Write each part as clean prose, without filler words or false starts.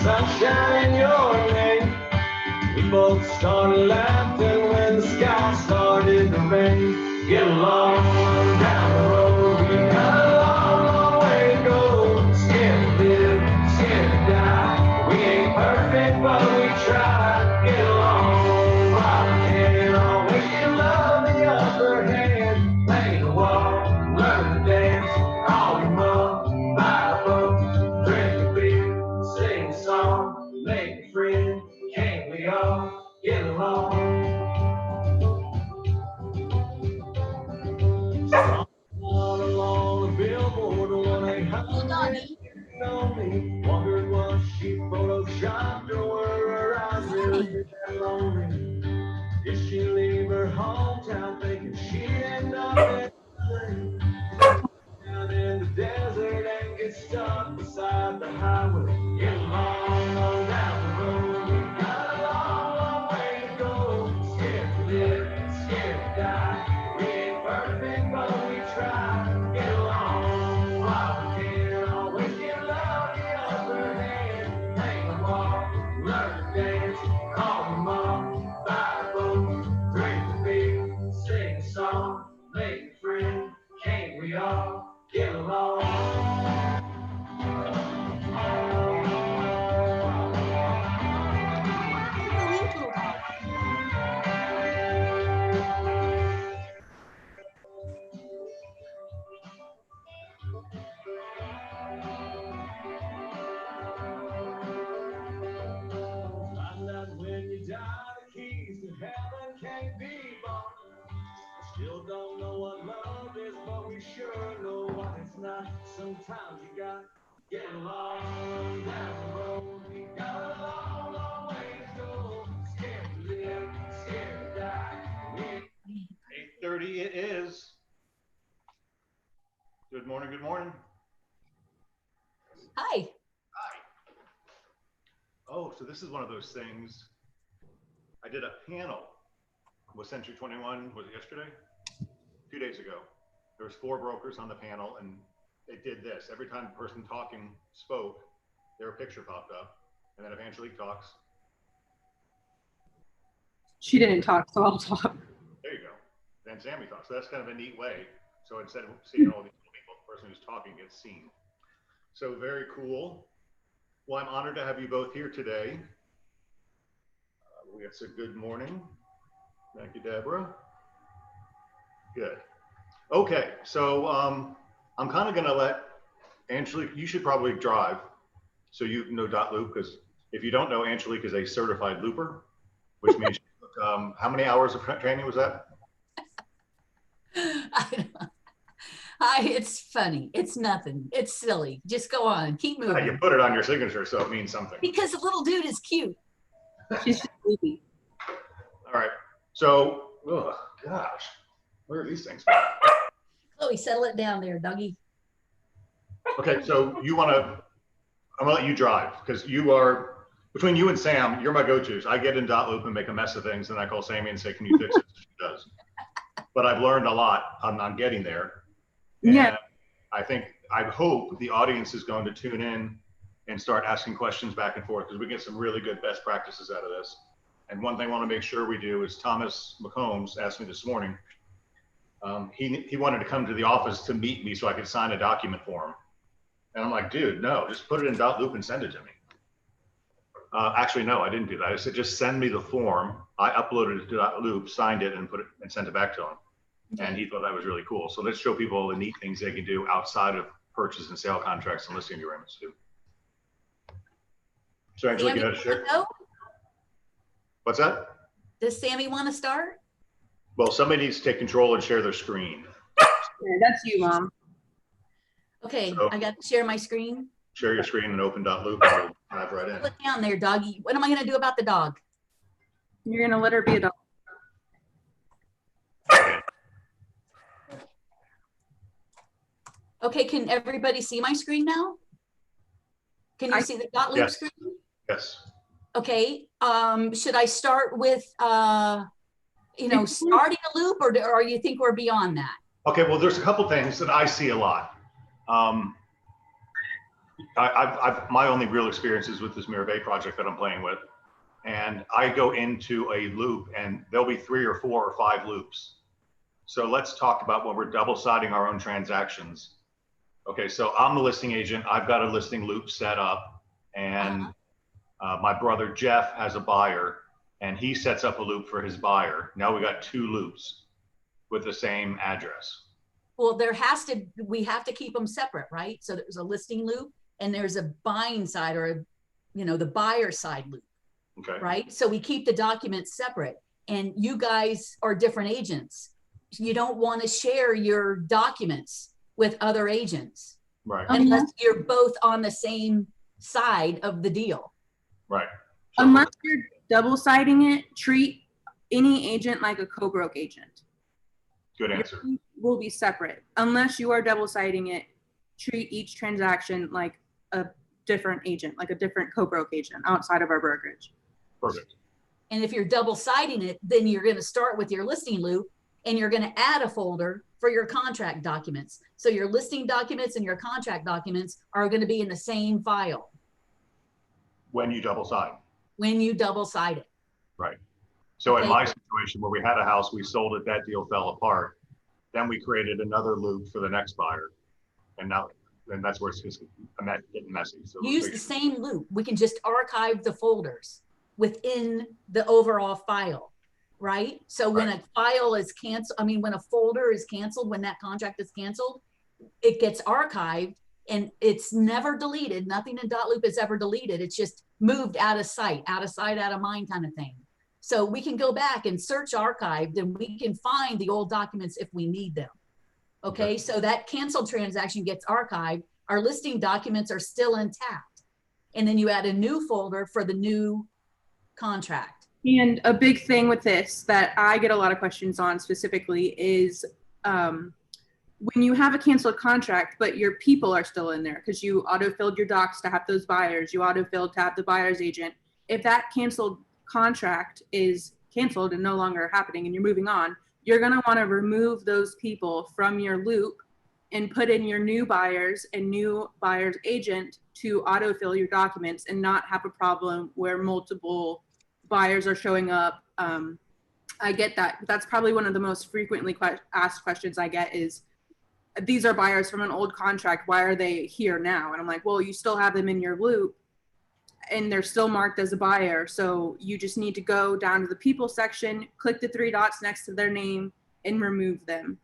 sunshine in your name. We both started laughing when the sky started to rain. Get along down the road, we got a long, long way to go. Scared to live, scared to die. We ain't perfect, but we try. Get along while we can. Always give love the upper hand. Paint a wall, learn to dance. Call your mom, buy a book, drink a beer, sing a song, make a friend. Can't we all get along? All along the billboard, 1-800 know me. Wondered was she photoshopped or were her eyes really that lonely? Did she leave her hometown thinking she'd end up in down in the desert and get stuck beside the highway? Get along on down the road. We got a long, long way to go. Scared to live, scared to die. We ain't perfect, but we try. Get along while we can. Always give love the upper hand. Hang the wall, learn to dance. Call your mom, buy a boat, drink a beer, sing a song, make a friend. Can't we all get along? Find out when you die, the keys to heaven can't be bought. Still don't know what love is, but we sure know what it's not. Sometimes you got to get along down the road. We got a long, long way to go. Scared to live, scared to die. 8:30 it is. Good morning, good morning. Hi. Hi. Oh, so this is one of those things. I did a panel with Century 21, was it yesterday? 2 days ago. There was 4 brokers on the panel, and they did this. Every time the person talking spoke, their picture popped up. And then if Angelique talks. She didn't talk, so I'll talk. There you go. Then Sammy talks. So that's kind of a neat way. So instead of seeing all these people, the person who's talking gets seen. So very cool. Well, I'm honored to have you both here today. We got a good morning. Thank you, Deborah. Good. Okay, so I'm kind of going to let Angelique, you should probably drive so you know dot loop, because if you don't know, Angelique is a certified looper, which means how many hours of training was that? Hi, it's funny. It's nothing. It's silly. Just go on. Keep moving. You put it on your signature, so it means something. Because the little dude is cute. She's just sleepy. All right. So, oh gosh, where are these things? Chloe, settle it down there, doggy. Okay, so I'm gonna let you drive, because you are, between you and Sam, you're my go-tos. I get in dot loop and make a mess of things, and I call Sammy and say, can you fix it? She does. But I've learned a lot on getting there. And yeah. I hope the audience is going to tune in and start asking questions back and forth, because we get some really good best practices out of this. And one thing I want to make sure we do is Thomas McCombs asked me this morning, he wanted to come to the office to meet me so I could sign a document for him. And I'm like, dude, no, just put it in .loop and send it to me. Actually, no, I didn't do that. I said, just send me the form. I uploaded it to .loop, signed it, and put it and sent it back to him. And he thought that was really cool. So let's show people the neat things they can do outside of purchase and sale contracts and listing agreements too. So Angela, you know to share? What's that? Does Sammy want to start? Well, somebody needs to take control and share their screen. Yeah, that's you, Mom. Okay, So- I got to share my screen. Share your screen and open .loop and we'll dive right in. Put down there, doggy. What am I going to do about the dog? You're gonna let her be a dog. Okay, can everybody see my screen now? Can you see the .loop Yes. screen? Yes. Okay, should I start with, starting a loop, or you think we're beyond that? Okay, well, there's a couple things that I see a lot. My only real experience is with this Mirabay project that I'm playing with. And I go into a loop and there'll be 3 or 4 or 5 loops. So let's talk about when we're double siding our own transactions. Okay, so I'm the listing agent. I've got a listing loop set up, and my brother Jeff has a buyer and he sets up a loop for his buyer. Now we got 2 loops with the same address. Well, we have to keep them separate, right? So there's a listing loop and there's a buying side, or the buyer side loop, Okay. right? So we keep the documents separate, and you guys are different agents. You don't want to share your documents with other agents Right. unless you're both on the same side of the deal. Right. So- Unless you're double siding it, treat any agent like a co-broke agent. Good answer. Your will be separate. Unless you are double siding it, treat each transaction like a different agent, like a different co-broke agent outside of our brokerage. Perfect. And if you're double siding it, then you're going to start with your listing loop and you're going to add a folder for your contract documents. So your listing documents and your contract documents are going to be in the same file When you double side. when you double side it. Right. So in Okay. my situation where we had a house, we sold it, that deal fell apart. Then we created another loop for the next buyer. And now, then that's where it's just getting messy. So Use the same loop. We can just archive the folders within the overall file, right? So when a file is canceled, when a folder is canceled, when that contract is canceled, it gets archived and it's never deleted. Nothing in .loop is ever deleted. It's just moved out of sight, out of mind kind of thing. So we can go back and search archived and we can find the old documents if we need them. Okay, so that canceled transaction gets archived. Our listing documents are still intact. And then you add a new folder for the new contract. And a big thing with this that I get a lot of questions on specifically is when you have a canceled contract, but your people are still in there because you auto-filled your docs to have those buyers, you auto-filled to have the buyer's agent. If that canceled contract is canceled and no longer happening and you're moving on, you're going to want to remove those people from your loop and put in your new buyers and new buyer's agent to autofill your documents and not have a problem where multiple buyers are showing up. I get that. That's probably one of the most frequently asked questions I get is, these are buyers from an old contract. Why are they here now? And I'm like, well, you still have them in your loop and they're still marked as a buyer. So you just need to go down to the people section, click the 3 dots next to their name and remove them.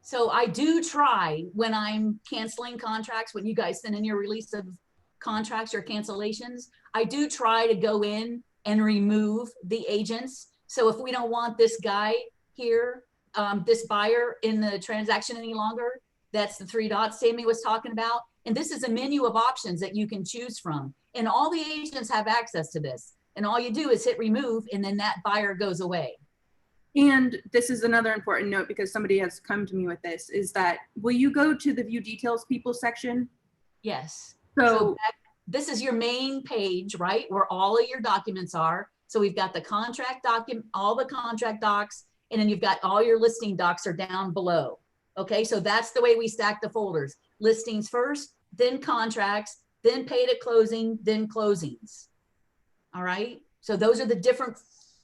So I do try when I'm canceling contracts, when you guys send in your release of contracts or cancellations, I do try to go in and remove the agents. So if we don't want this guy here, this buyer in the transaction any longer, that's the 3 dots Sammy was talking about. And this is a menu of options that you can choose from. And all the agents have access to this. And all you do is hit remove and then that buyer goes away. And this is another important note because somebody has come to me with this, is that will you go to the view details people section? Yes. So This is your main page, right? Where all of your documents are. So we've got the contract document, all the contract docs, and then you've got all your listing docs are down below. Okay, so that's the way we stack the folders. Listings first, then contracts, then paid at closing, then closings. All right. So those are the different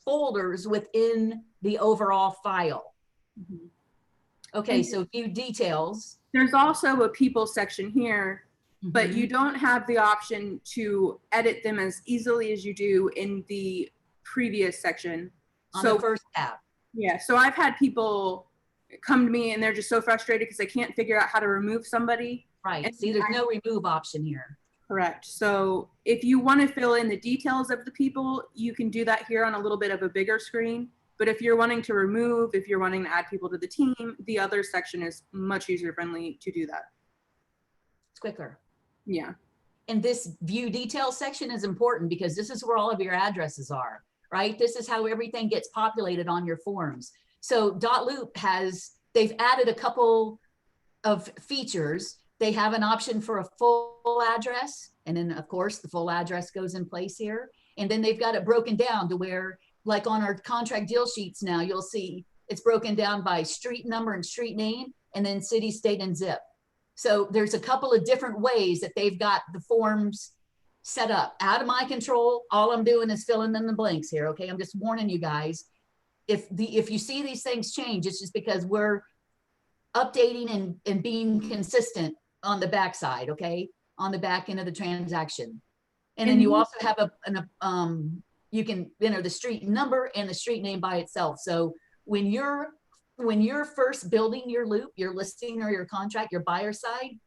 folders within the overall file. Mhm. Okay. And So view details. there's also a people section here, but Mhm. you don't have the option to edit them as easily as you do in the previous section. On So the first tab. yeah, so I've had people come to me and they're just so frustrated because they can't figure out how to remove somebody. Right. And See, there's no remove option here. correct. So if you want to fill in the details of the people, you can do that here on a little bit of a bigger screen. But if you're wanting to remove, if you're wanting to add people to the team, the other section is much user friendly to do that. It's quicker. Yeah. And this view details section is important because this is where all of your addresses are, right? This is how everything gets populated on your forms. So .loop they've added a couple of features. They have an option for a full address. And then of course the full address goes in place here. And then they've got it broken down to where, like on our contract deal sheets now, you'll see it's broken down by street number and street name, and then city, state, and zip. So there's a couple of different ways that they've got the forms set up. Out of my control, all I'm doing is filling in the blanks here, okay? I'm just warning you guys. If you see these things change, it's just because we're updating and being consistent on the backside, okay? On the back end of the transaction. And then you also have you can enter the street number and the street name by itself. So when you're first building your loop, your listing or your contract, your buyer side,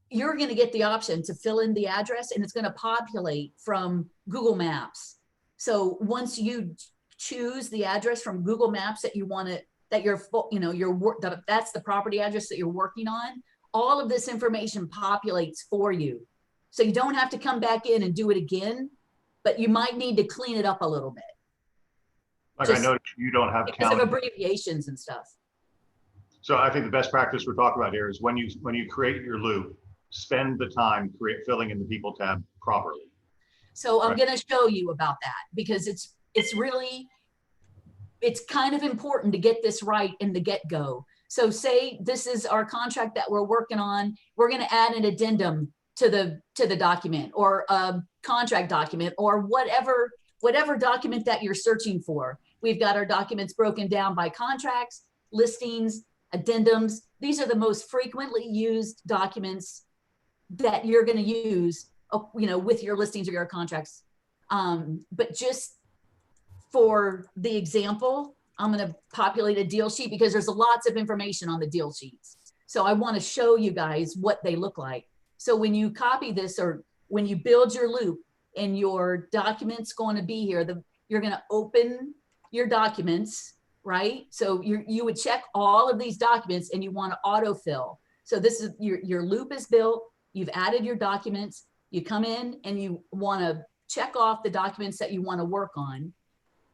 you're going to get the option to fill in the address, and it's going to populate from Google Maps. So once you choose the address from Google Maps that you want it, that that's the property address that you're working on, all of this information populates for you. So you don't have to come back in and do it again, but you might need to clean it up a little bit. Like I noticed you don't have because of count. abbreviations and stuff. So I think the best practice we're talking about here is when you create your loop, spend the time filling in the people tab properly. So I'm Right. going to show you about that because it's kind of important to get this right in the get-go. So say this is our contract that we're working on. We're going to add an addendum to the document, or a contract document, or whatever document that you're searching for. We've got our documents broken down by contracts, listings, addendums. These are the most frequently used documents that you're going to use, with your listings or your contracts. But just for the example, I'm going to populate a deal sheet because there's lots of information on the deal sheets. So I want to show you guys what they look like. So when you copy this, or when you build your loop and your document's going to be here, you're going to open your documents, right? So you would check all of these documents and you want to autofill. So this is your loop is built. You've added your documents. You come in and you want to check off the documents that you want to work on.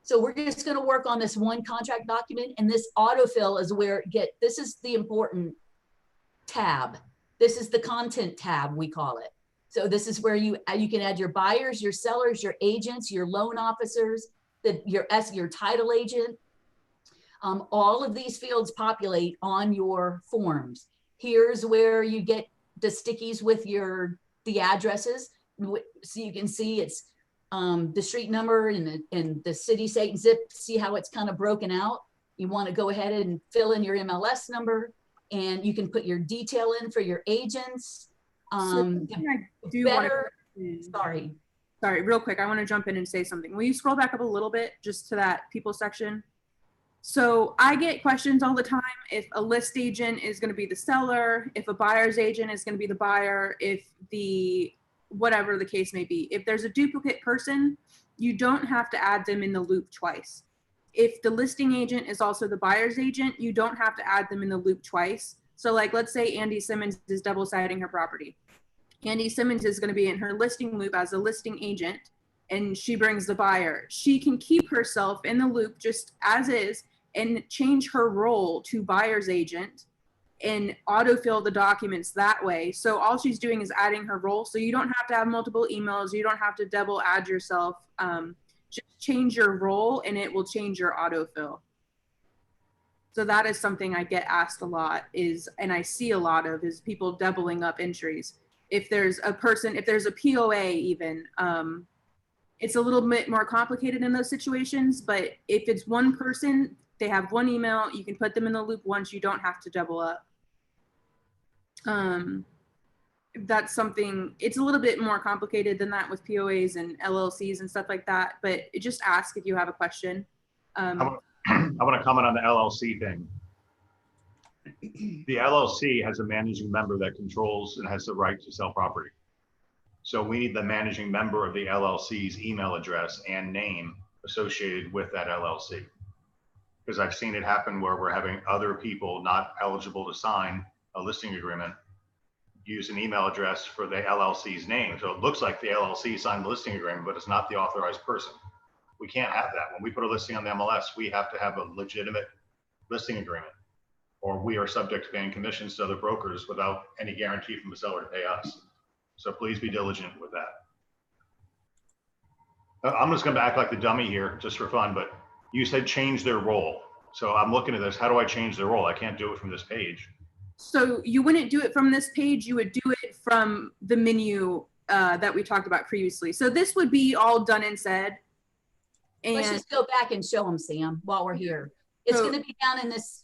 So we're just going to work on this one contract document, and this autofill is where this is the important tab. This is the content tab, we call it. So this is where you can add your buyers, your sellers, your agents, your loan officers, your title agent. All of these fields populate on your forms. Here's where you get the stickies with the addresses. So you can see it's the street number and the city, state, and zip. See how it's kind of broken out. You want to go ahead and fill in your MLS number, and you can put your detail in for your agents. Sorry, real quick. I want to jump in and say something. Will you scroll back up a little bit just to that people section? So I get questions all the time if a list agent is going to be the seller, if a buyer's agent is going to be the buyer, if whatever the case may be. If there's a duplicate person, you don't have to add them in the loop twice. If the listing agent is also the buyer's agent, you don't have to add them in the loop twice. So like, let's say Andy Simmons is double siding her property. Andy Simmons is going to be in her listing loop as a listing agent, and she brings the buyer. She can keep herself in the loop just as is and change her role to buyer's agent and autofill the documents that way. So all she's doing is adding her role. So you don't have to have multiple emails. You don't have to double add yourself. Just change your role and it will change your autofill. So that is something I get asked a lot and I see a lot of is people doubling up entries. if there's a person, if there's a POA even, it's a little bit more complicated in those situations, but if it's one person, they have one email, you can put them in the loop once, you don't have to double up. That's something, it's a little bit more complicated than that with POAs and LLCs and stuff like that, but just ask if you have a question. I want to comment on the LLC thing. The LLC has a managing member that controls and has the right to sell property. So we need the managing member of the LLC's email address and name associated with that LLC. Because I've seen it happen where we're having other people not eligible to sign a listing agreement use an email address for the LLC's name. So it looks like the LLC signed the listing agreement, but it's not the authorized person. We can't have that. When we put a listing on the MLS, we have to have a legitimate listing agreement, or we are subject to paying commissions to other brokers without any guarantee from the seller to pay us. So please be diligent with that. I'm just going to act like the dummy here just for fun, but you said change their role. So I'm looking at this. How do I change their role? I can't do it from this page. So you wouldn't do it from this page. You would do it from the menu that we talked about previously. So this would be all done and said. And Let's just go back and show them, Sam, while we're here. It's So- going to be down in this,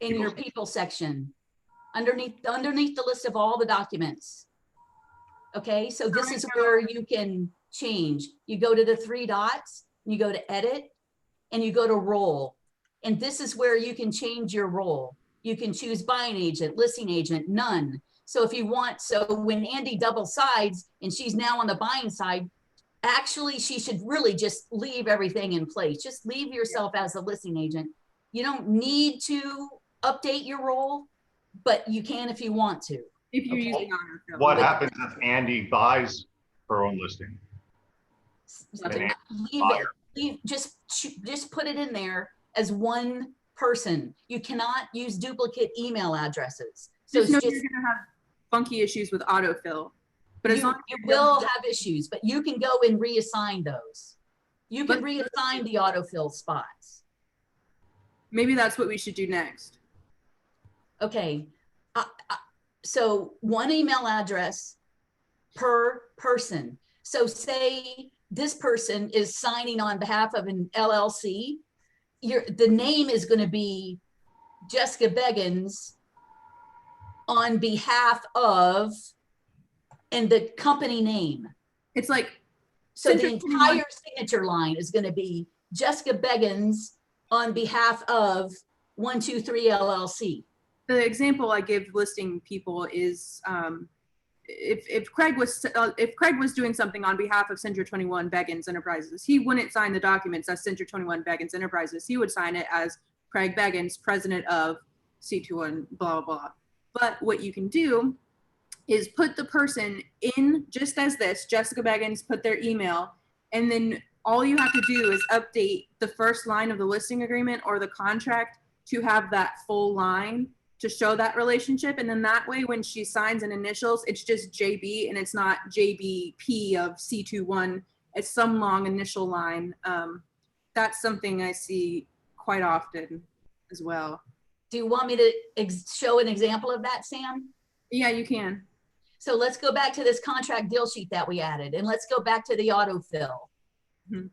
in your people section, underneath the list of all the documents. Okay, so this is where you can change. You go to the 3 dots, you go to edit, and you go to role. And this is where you can change your role. You can choose buying agent, listing agent, none. So if you want, so when Andy double sides and she's now on the buying side, actually she should really just leave everything in place. Just leave yourself as a listing agent. You don't need to update your role, but you can if you want to. if you're Okay. using autofill. What happens if Andy buys her own listing? Leave it. Just put it in there as one person. You cannot use duplicate email addresses. So Just it's know just, you're gonna have funky issues with autofill. But as long as you you're will done- have issues, but you can go and reassign those. You can But- reassign the autofill spots. maybe that's what we should do next. Okay. So one email address per person. So say this person is signing on behalf of an LLC. The name is going to be Jessica Beggins on behalf of, and the company name. It's like, So the Century entire signature line is going to be Jessica Beggins on behalf of 123 LLC. the example I give listing people is if Craig was doing something on behalf of Century 21 Beggins Enterprises, he wouldn't sign the documents as Century 21 Beggins Enterprises. He would sign it as Craig Beggins, president of C21 blah blah blah. But what you can do is put the person in just as this, Jessica Beggins, put their email, and then all you have to do is update the first line of the listing agreement or the contract to have that full line to show that relationship. And then that way, when she signs an initials, it's just JB and it's not JBP of C21. It's some long initial line. That's something I see quite often as well. Do you want me to show an example of that, Sam? Yeah, you can. So let's go back to this contract deal sheet that we added, and let's go back to the autofill. Mhm.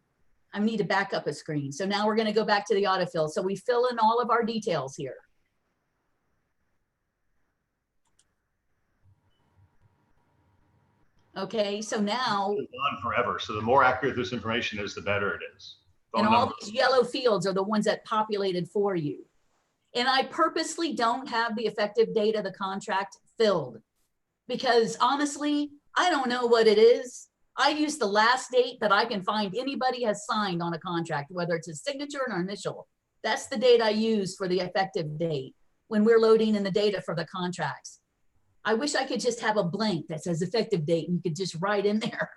I need to back up a screen. So now we're going to go back to the autofill. So we fill in all of our details here. Okay, so now, It's on forever. So the more accurate this information is, the better it is. and Phone all number. these yellow fields are the ones that populated for you. And I purposely don't have the effective date of the contract filled because honestly, I don't know what it is. I use the last date that I can find anybody has signed on a contract, whether it's a signature or an initial. That's the date I use for the effective date when we're loading in the data for the contracts. I wish I could just have a blank that says effective date and you could just write in there.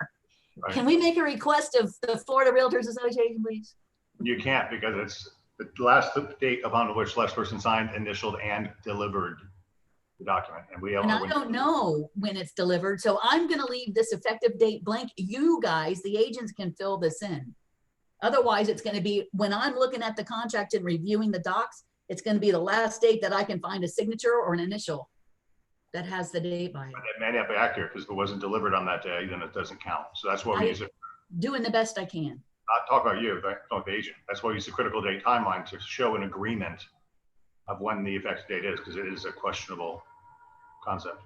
Right. Can we make a request of the Florida Realtors Association, please? You can't because it's the last date upon which last person signed, initialed, and delivered the document. And we And I don't know when it's delivered, so I'm gonna leave this effective date blank. You guys, the agents, can fill this in. Otherwise, it's gonna be, when I'm looking at the contract and reviewing the docs, it's gonna be the last date that I can find a signature or an initial. that has the date by it. It may not be accurate because if it wasn't delivered on that day, then it doesn't count. So that's why we use it. Doing the best I can. Not talk about you, but talk the agent. That's why we use the critical date timeline to show an agreement of when the effective date is, because it is a questionable concept.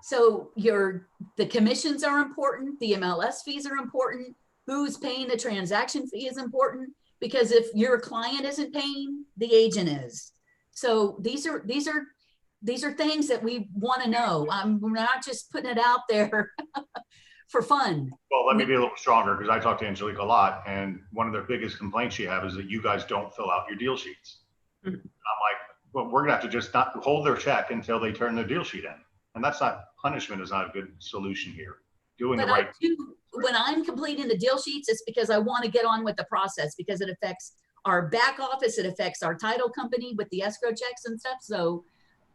So the commissions are important, the MLS fees are important, who's paying the transaction fee is important, because if your client isn't paying, the agent is. So these are things that we want to know. We're not just putting it out there for fun. Well, let me be a little stronger because I talk to Angelique a lot, and one of their biggest complaints she has is that you guys don't fill out your deal sheets. Mm-hmm. I'm like, well, we're gonna have to just not hold their check until they turn the deal sheet in, and that's not punishment. Is not a good solution here. Doing the right. When I'm completing the deal sheets, it's because I want to get on with the process because it affects our back office, it affects our title company with the escrow checks and stuff. So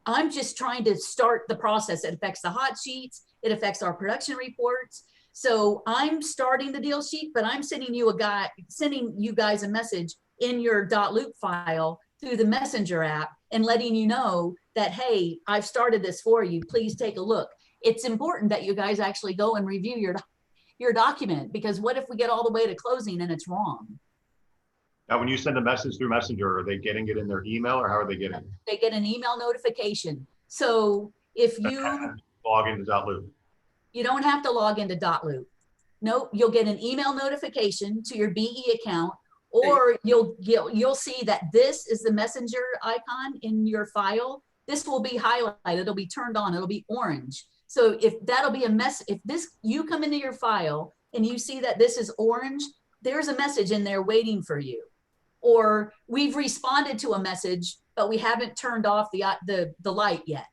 I'm just trying to start the process. It affects the hot sheets. It affects our production reports. So I'm starting the deal sheet, but I'm sending you guys a message in your .loop file through the Messenger app and letting you know that, hey, I've started this for you. Please take a look. It's important that you guys actually go and review your document, because what if we get all the way to closing and it's wrong? Now, when you send a message through Messenger, are they getting it in their email or how are they getting it? They get an email notification. So if you log into .loop, you don't have to log into .loop. Nope, you'll get an email notification to your BE account, or you'll see that this is the Messenger icon in your file. This will be highlighted. It'll be turned on. It'll be orange. So if that'll be you come into your file and you see that this is orange, there's a message in there waiting for you. Or we've responded to a message, but we haven't turned off the light yet.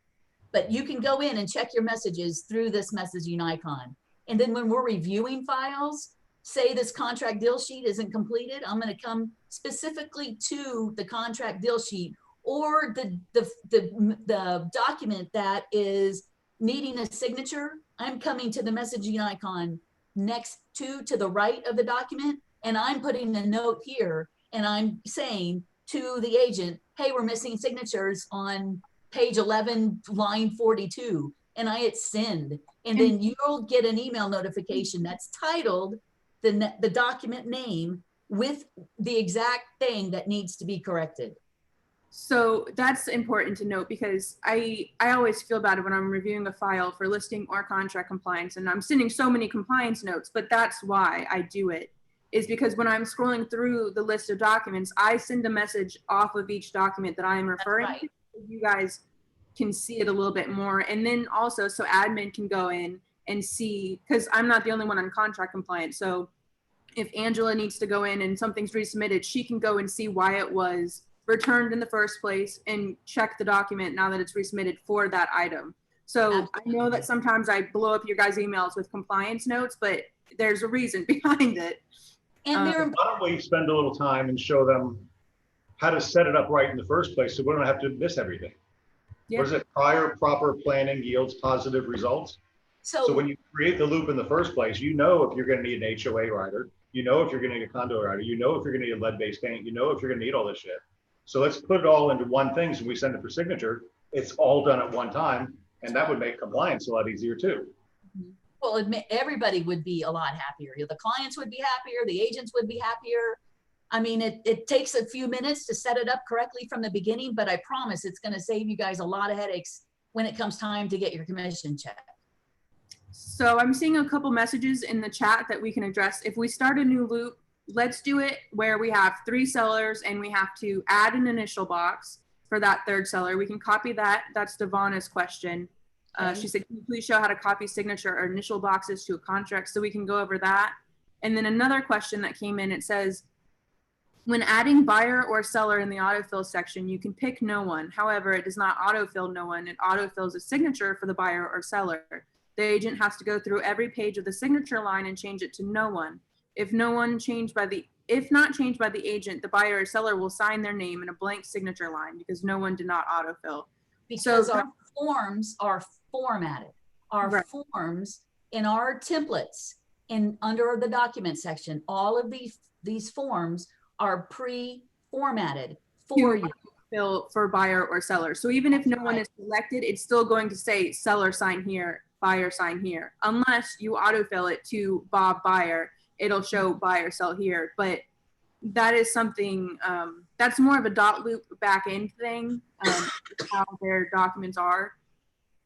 But you can go in and check your messages through this messaging icon. And then when we're reviewing files, say this contract deal sheet isn't completed, I'm going to come specifically to the contract deal sheet or the document that is needing a signature. I'm coming to the messaging icon next to the right of the document, and I'm putting a note here, and I'm saying to the agent, hey, we're missing signatures on page 11, line 42, and I hit send, and then you'll get an email notification that's titled the document name with the exact thing that needs to be corrected. So that's important to note, because I always feel bad when I'm reviewing a file for listing or contract compliance and I'm sending so many compliance notes, but that's why I do it, is because when I'm scrolling through the list of documents, I send a message off of each document that I'm referring to. So you guys can see it a little bit more. And then also so admin can go in and see, because I'm not the only one on contract compliance. So if Angela needs to go in and something's resubmitted, she can go and see why it was returned in the first place and check the document now that it's resubmitted for that item. So absolutely. I know that sometimes I blow up your guys' emails with compliance notes, but there's a reason behind it. And why don't we spend a little time and show them how to set it up right in the first place so we don't have to miss everything? Yeah. What is it? Prior proper planning yields positive results. So when you create the loop in the first place, you know if you're going to need an HOA rider, you know if you're going to need a condo rider, you know if you're going to need a lead-based paint, you know if you're going to need all this shit. So let's put it all into one thing. So we send it for signature. It's all done at one time, and that would make compliance a lot easier too. Well, everybody would be a lot happier. The clients would be happier. The agents would be happier. I mean, it takes a few minutes to set it up correctly from the beginning, but I promise it's going to save you guys a lot of headaches when it comes time to get your commission check. So I'm seeing a couple messages in the chat that we can address. If we start a new loop, let's do it where we have 3 sellers and we have to add an initial box for that third seller. We can copy that. That's Devana's question. She said, can you please show how to copy signature or initial boxes to a contract? So we can go over that. And then another question that came in, it says, when adding buyer or seller in the autofill section, you can pick no one. However, it does not autofill no one. It autofills a signature for the buyer or seller. The agent has to go through every page of the signature line and change it to no one. If not changed by the agent, the buyer or seller will sign their name in a blank signature line because no one did not autofill. Because our forms are formatted. Our forms in our templates under the document section, all of these forms are pre-formatted for you. fill for buyer or seller. So even if no one is selected, it's still going to say seller sign here, buyer sign here. Unless you autofill it to Bob buyer, it'll show buyer sell here. But that is something, that's more of a dot loop back end thing, how their documents are.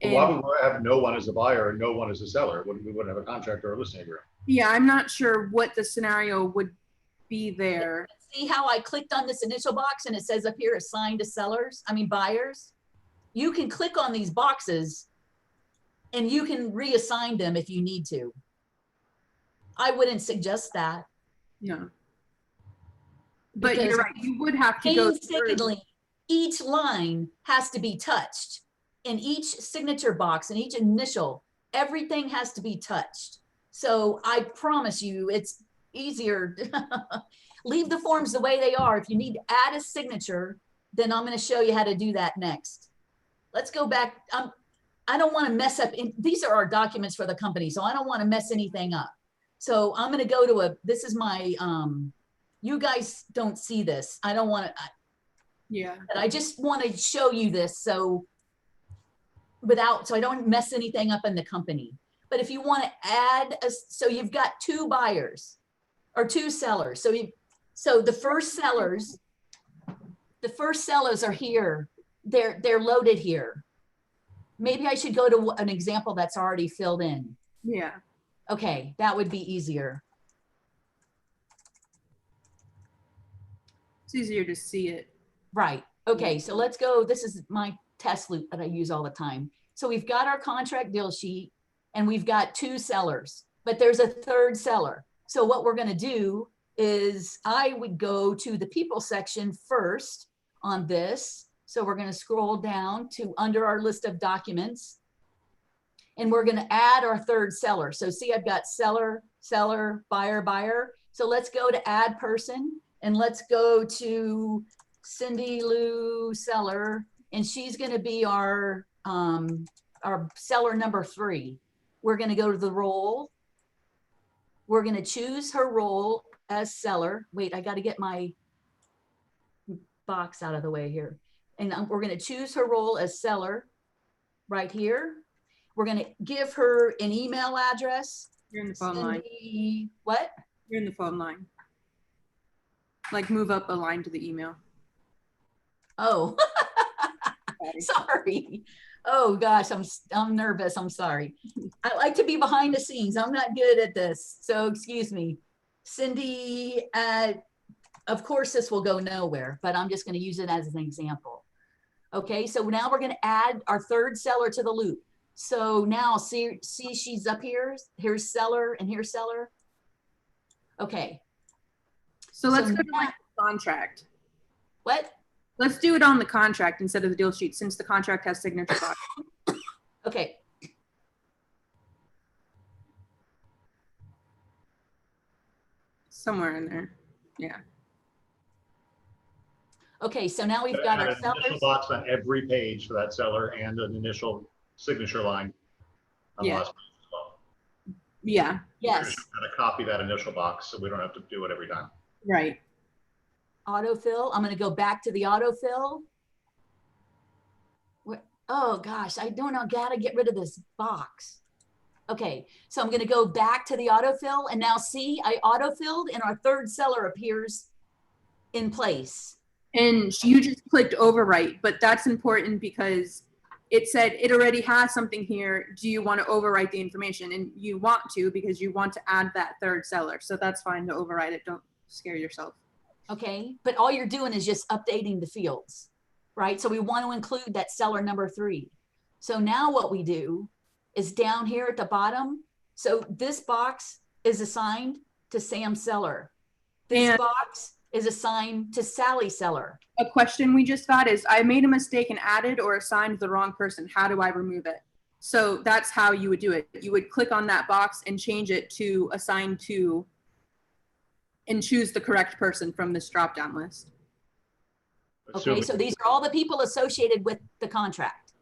But why would we have no one as a buyer and no one as a seller? We wouldn't have a contract or a listing agreement. Yeah, I'm not sure what the scenario would be there. See how I clicked on this initial box and it says up here assigned to sellers, buyers? You can click on these boxes and you can reassign them if you need to. I wouldn't suggest that. No. But Because you're right, you would have to go through. painstakingly, each line has to be touched. In each signature box and each initial, everything has to be touched. So I promise you, it's easier. Leave the forms the way they are. If you need to add a signature, then I'm going to show you how to do that next. Let's go back. I don't want to mess up. These are our documents for the company, so I don't want to mess anything up. So I'm going to go to this is my, you guys don't see this. I don't want to. Yeah. But I just want to show you this so I don't mess anything up in the company. But if you want to add, so you've got two buyers or two sellers. So the first sellers are here. They're loaded here. Maybe I should go to an example that's already filled in. Yeah. Okay, that would be easier. It's easier to see it. Right. Okay, so let's go. This is my test loop that I use all the time. So we've got our contract deal sheet and we've got two sellers, but there's a third seller. So what we're going to do is I would go to the people section first on this. So we're going to scroll down to under our list of documents and we're going to add our third seller. So see, I've got seller, seller, buyer, buyer. So let's go to add person and let's go to Cindy Lou seller, and she's going to be our seller number 3. We're going to go to the role. We're going to choose her role as seller. Wait, I got to get my box out of the way here. And we're going to choose her role as seller right here. We're going to give her an email address. You're in the phone line. What? You're in the phone line. Like move up a line to the email. Oh, sorry. Oh gosh, I'm nervous. I'm sorry. I like to be behind the scenes. I'm not good at this. So excuse me. Cindy, of course this will go nowhere, but I'm just going to use it as an example. Okay, so now we're going to add our third seller to the loop. So now see she's up here. Here's seller and here's seller. Okay. So let's go to like the contract. What? Let's do it on the contract instead of the deal sheet since the contract has signature box. Okay. Somewhere in there. Yeah. Okay, so now we've got our an initial sellers. box on every page for that seller and an initial signature line on the Yeah. last page as well. Yeah. Yes. Got to copy that initial box so we don't have to do it every time. Right. Autofill. I'm going to go back to the autofill. Oh gosh, I don't know. Got to get rid of this box. Okay, so I'm going to go back to the autofill and now see, I autofilled and our third seller appears in place. And you just clicked overwrite, but that's important because it said it already has something here. Do you want to overwrite the information? And you want to because you want to add that third seller. So that's fine to overwrite it. Don't scare yourself. Okay, but all you're doing is just updating the fields, right? So we want to include that seller number 3. So now what we do is down here at the bottom. So this box is assigned to Sam seller. This And box is assigned to Sally seller. a question we just got is, I made a mistake and added or assigned the wrong person. How do I remove it? So that's how you would do it. You would click on that box and change it to assign to and choose the correct person from this drop-down list. Okay, so these are all the people associated with the contract.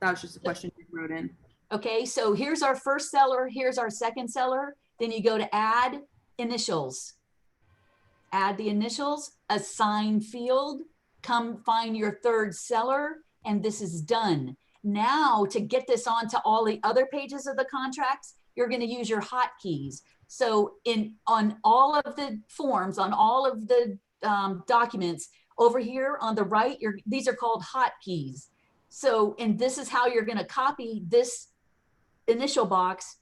That was just a question you wrote in. Okay, so here's our first seller, here's our second seller. Then you go to add initials. Add the initials, assign field, come find your third seller, and this is done. Now, to get this onto all the other pages of the contracts, you're going to use your hotkeys. So on all of the forms, on all of the documents over here on the right, these are called hotkeys. So, and this is how you're going to copy this initial box,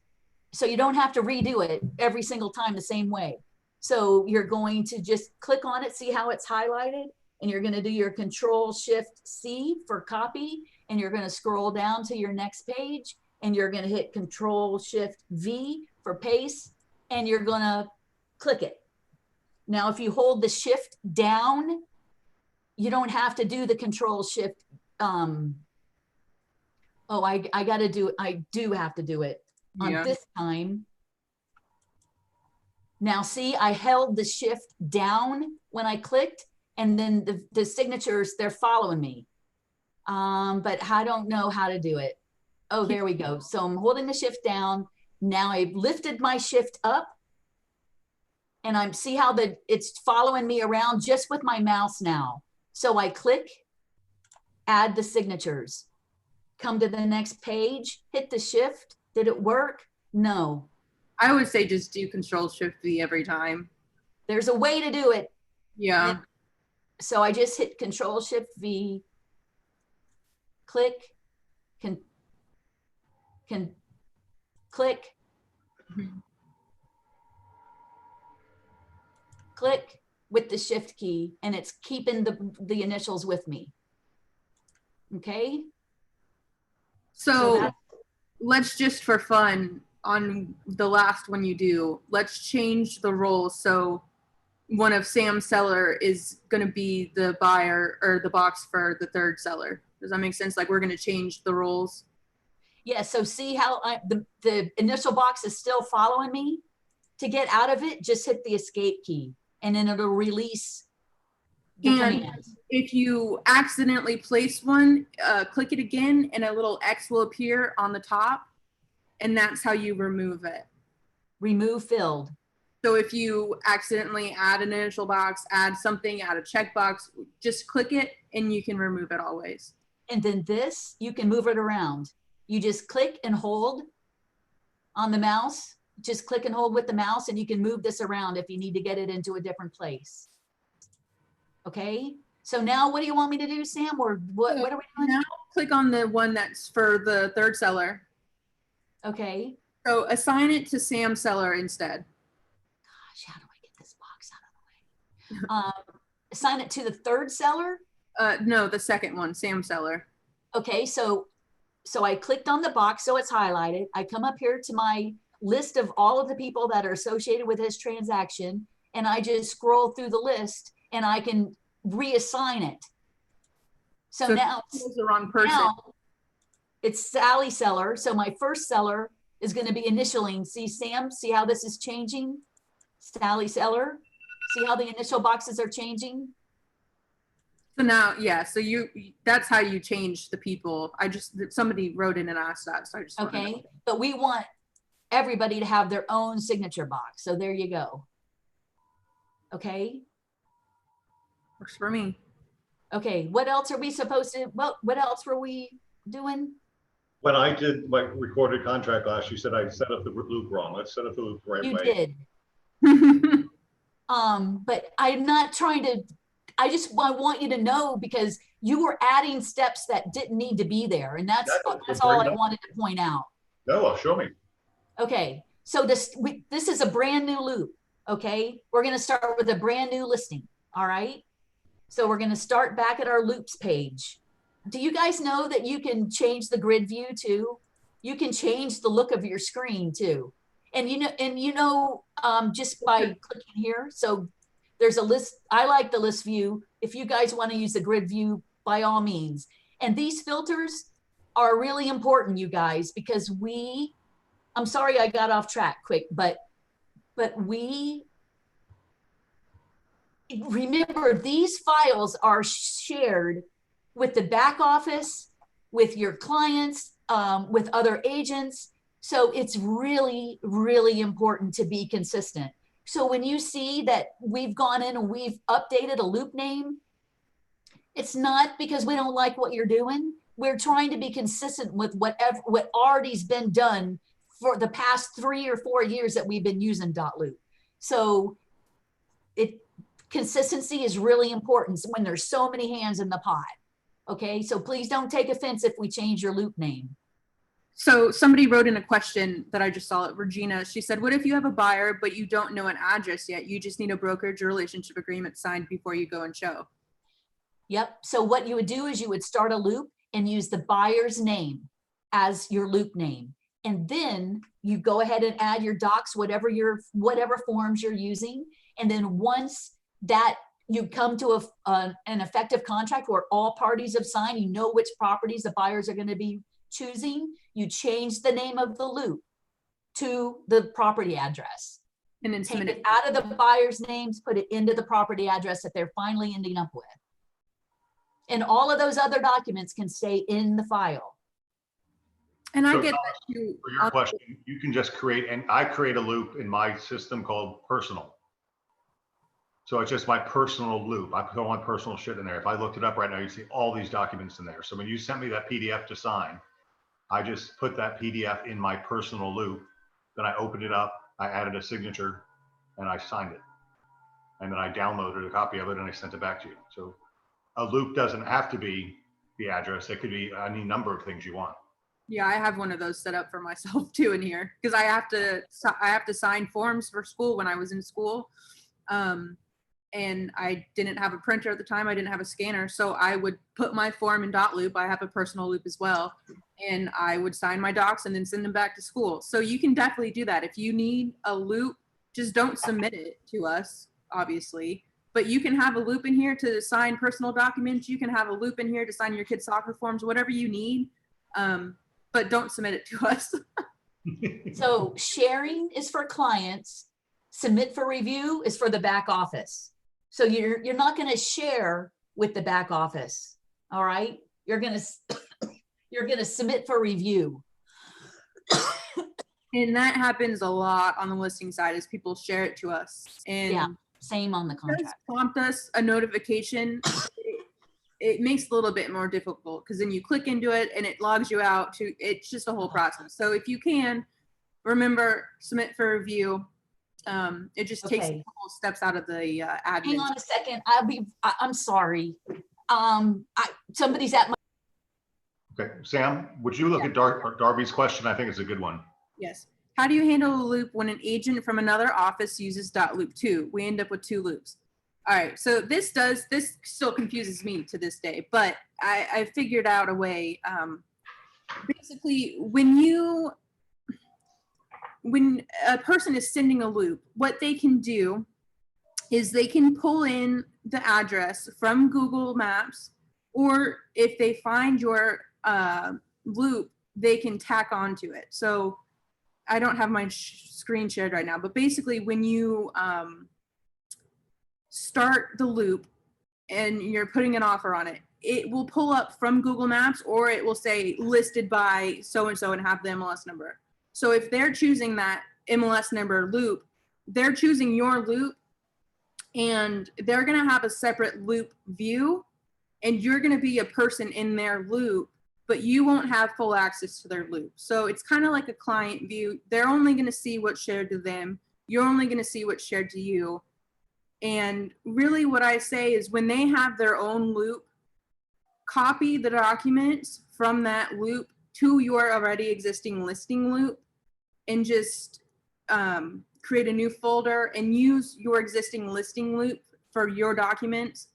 so you don't have to redo it every single time the same way. So you're going to just click on it, see how it's highlighted, and you're going to do your Control-Shift-C for copy, and you're going to scroll down to your next page, and you're going to hit Control-Shift-V for paste, and you're going to click it. Now, if you hold the shift down, you don't have to do the Control-Shift. I do have to do it on this time. Now, see, I held the shift down when I clicked, and then the signatures, they're following me. But I don't know how to do it. Oh, there we go. So I'm holding the shift down. Now I've lifted my shift up, and I'm see how it's following me around just with my mouse now. So I click, add the signatures, come to the next page, hit the shift. Did it work? No. I would say just do Control-Shift-V every time. There's a way to do it. Yeah. So I just hit Control-Shift-V, click, click, click with the shift key, and it's keeping the initials with me. Okay. So let's just, for fun, on the last one you do, let's change the roles. So one of Sam's seller is going to be the buyer or the box for the third seller. Does that make sense? Like, we're going to change the roles. Yeah. So see how the initial box is still following me? To get out of it, just hit the escape key, and then it'll release the command. If you accidentally place one, click it again, and a little X will appear on the top, and that's how you remove it. Remove filled. So if you accidentally add an initial box, add something, add a checkbox, just click it, and you can remove it always. And then this, you can move it around. You just click and hold on the mouse. Just click and hold with the mouse, and you can move this around if you need to get it into a different place. Okay. So now what do you want me to do, Sam? Or what are we doing? Now click on the one that's for the third seller. Okay. So assign it to Sam's seller instead. Gosh, how do I get this box out of the way? Assign it to the third seller? No, the second one, Sam's seller. Okay, so I clicked on the box, so it's highlighted. I come up here to my list of all of the people that are associated with this transaction, and I just scroll through the list, and I can reassign it. So now it's the wrong person. Now it's Sally seller. So my first seller is going to be initialing. See, Sam, see how this is changing? Sally seller. See how the initial boxes are changing? So now, yeah, so that's how you change the people. Somebody wrote in and asked that, so I just okay. But we want everybody to have their own signature box. So there you go. Okay. Works for me. Okay, what else are we supposed to, what else were we doing? When I did my recorded contract class, you said I set up the loop wrong. Let's set up the loop the right way. You did. But I'm not trying to, I want you to know, because you were adding steps that didn't need to be there. And that's all I wanted to point out. No, show me. Okay, so this is a brand new loop. Okay, we're going to start with a brand new listing. All right. So we're going to start back at our loops page. Do you guys know that you can change the grid view too? You can change the look of your screen too. And just by clicking here. So there's a list. I like the list view. If you guys want to use the grid view, by all means. And these filters are really important, you guys, because I'm sorry I got off track quick, but remember, these files are shared with the back office, with your clients, with other agents. So it's really, really important to be consistent. So when you see that we've gone in and we've updated a loop name, It's not because we don't like what you're doing. We're trying to be consistent with what already's been done for the past 3 or 4 years that we've been using .loop. So consistency is really important when there's so many hands in the pot. Okay, so please don't take offense if we change your loop name. So somebody wrote in a question that I just saw it, Regina. She said, what if you have a buyer, but you don't know an address yet? You just need a brokerage or relationship agreement signed before you go and show. Yep. So what you would do is you would start a loop and use the buyer's name as your loop name. And then you go ahead and add your docs, whatever forms you're using. And then once that you come to an effective contract where all parties have signed, you know which properties the buyers are going to be choosing, you change the name of the loop to the property address. And then take it out of the buyer's names, put it into the property address that they're finally ending up with. And all of those other documents can stay in the file. And So I get Thomas, that too. For your question, you can just create, and I create a loop in my system called personal. So it's just my personal loop. I put all my personal shit in there. If I looked it up right now, you'd see all these documents in there. So when you sent me that PDF to sign, I just put that PDF in my personal loop. Then I opened it up, I added a signature, and I signed it. And then I downloaded a copy of it and I sent it back to you. So a loop doesn't have to be the address. It could be any number of things you want. Yeah, I have one of those set up for myself too in here because I have to sign forms for school when I was in school. And I didn't have a printer at the time. I didn't have a scanner. So I would put my form in .loop. I have a personal loop as well. And I would sign my docs and then send them back to school. So you can definitely do that. If you need a loop, just don't submit it to us, obviously. But you can have a loop in here to sign personal documents. You can have a loop in here to sign your kids' soccer forms, whatever you need. But don't submit it to us. So sharing is for clients. Submit for review is for the back office. So you're not going to share with the back office. All right. You're going to submit for review. And that happens a lot on the listing side as people share it to us. And Yeah, same on the it does contract. prompt us a notification. It makes it a little bit more difficult because then you click into it and it logs you out to, it's just a whole process. So if you can, remember, submit for review. It just takes a couple steps out of the admin. Hang on a second. I'm sorry. Somebody's at my. Okay, Sam, would you look at Darby's question? I think it's a good one. Yes. How do you handle a loop when an agent from another office uses .loop 2? We end up with 2 loops. All right, so this still confuses me to this day, but I figured out a way. Basically, when a person is sending a loop, what they can do is they can pull in the address from Google Maps, or if they find your loop, they can tack onto it. So I don't have my screen shared right now, but basically when you start the loop and you're putting an offer on it, it will pull up from Google Maps, or it will say listed by so-and-so and have the MLS number. So if they're choosing that MLS number loop, they're choosing your loop and they're going to have a separate loop view, and you're going to be a person in their loop, but you won't have full access to their loop. So it's kind of like a client view. They're only going to see what's shared to them. You're only going to see what's shared to you. And really what I say is when they have their own loop, copy the documents from that loop to your already existing listing loop and just create a new folder and use your existing listing loop for your documents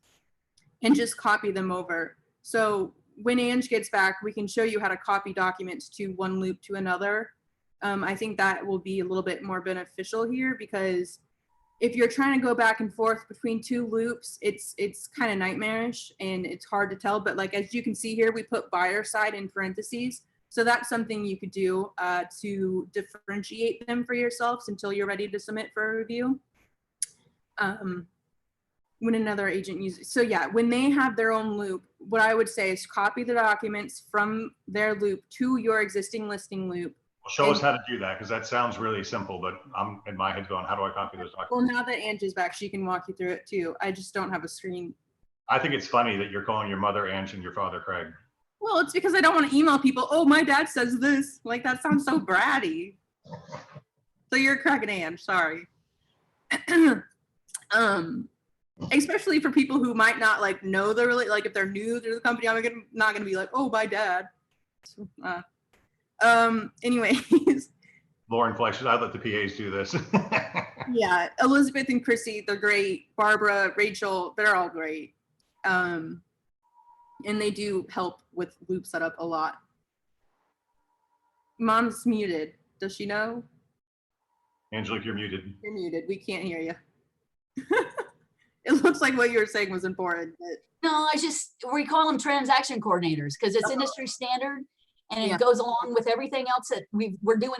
and just copy them over. So when Ange gets back, we can show you how to copy documents to one loop to another. I think that will be a little bit more beneficial here, because if you're trying to go back and forth between 2 loops, it's kind of nightmarish and it's hard to tell. But like, as you can see here, we put buyer side in parentheses. So that's something you could do to differentiate them for yourselves until you're ready to submit for a review. When another agent uses, so yeah, when they have their own loop, what I would say is copy the documents from their loop to your existing listing loop. Well, show us how to do that, because that sounds really simple, but I'm in my head going, how do I copy those documents? Well, now that Ange is back, she can walk you through it too. I just don't have a screen I think it's funny that you're calling your mother Ange and your father Craig. Well, it's because I don't want to email people, oh, my dad says this. Like, that sounds so bratty. So you're Craig and Ange, sorry. Especially for people who might not like know the really, like if they're new to the company, not gonna be like, oh, my dad. Anyways. Lauren Flesh, I let the PAs do this. Yeah, Elizabeth and Chrissy, they're great. Barbara, Rachel, they're all great. And they do help with loop setup a lot. Mom's muted. Does she know? Angelique, you're muted. You're muted. We can't hear you. It looks like what you were saying was important. But No, we call them transaction coordinators because it's industry standard and it goes along with everything else that we're doing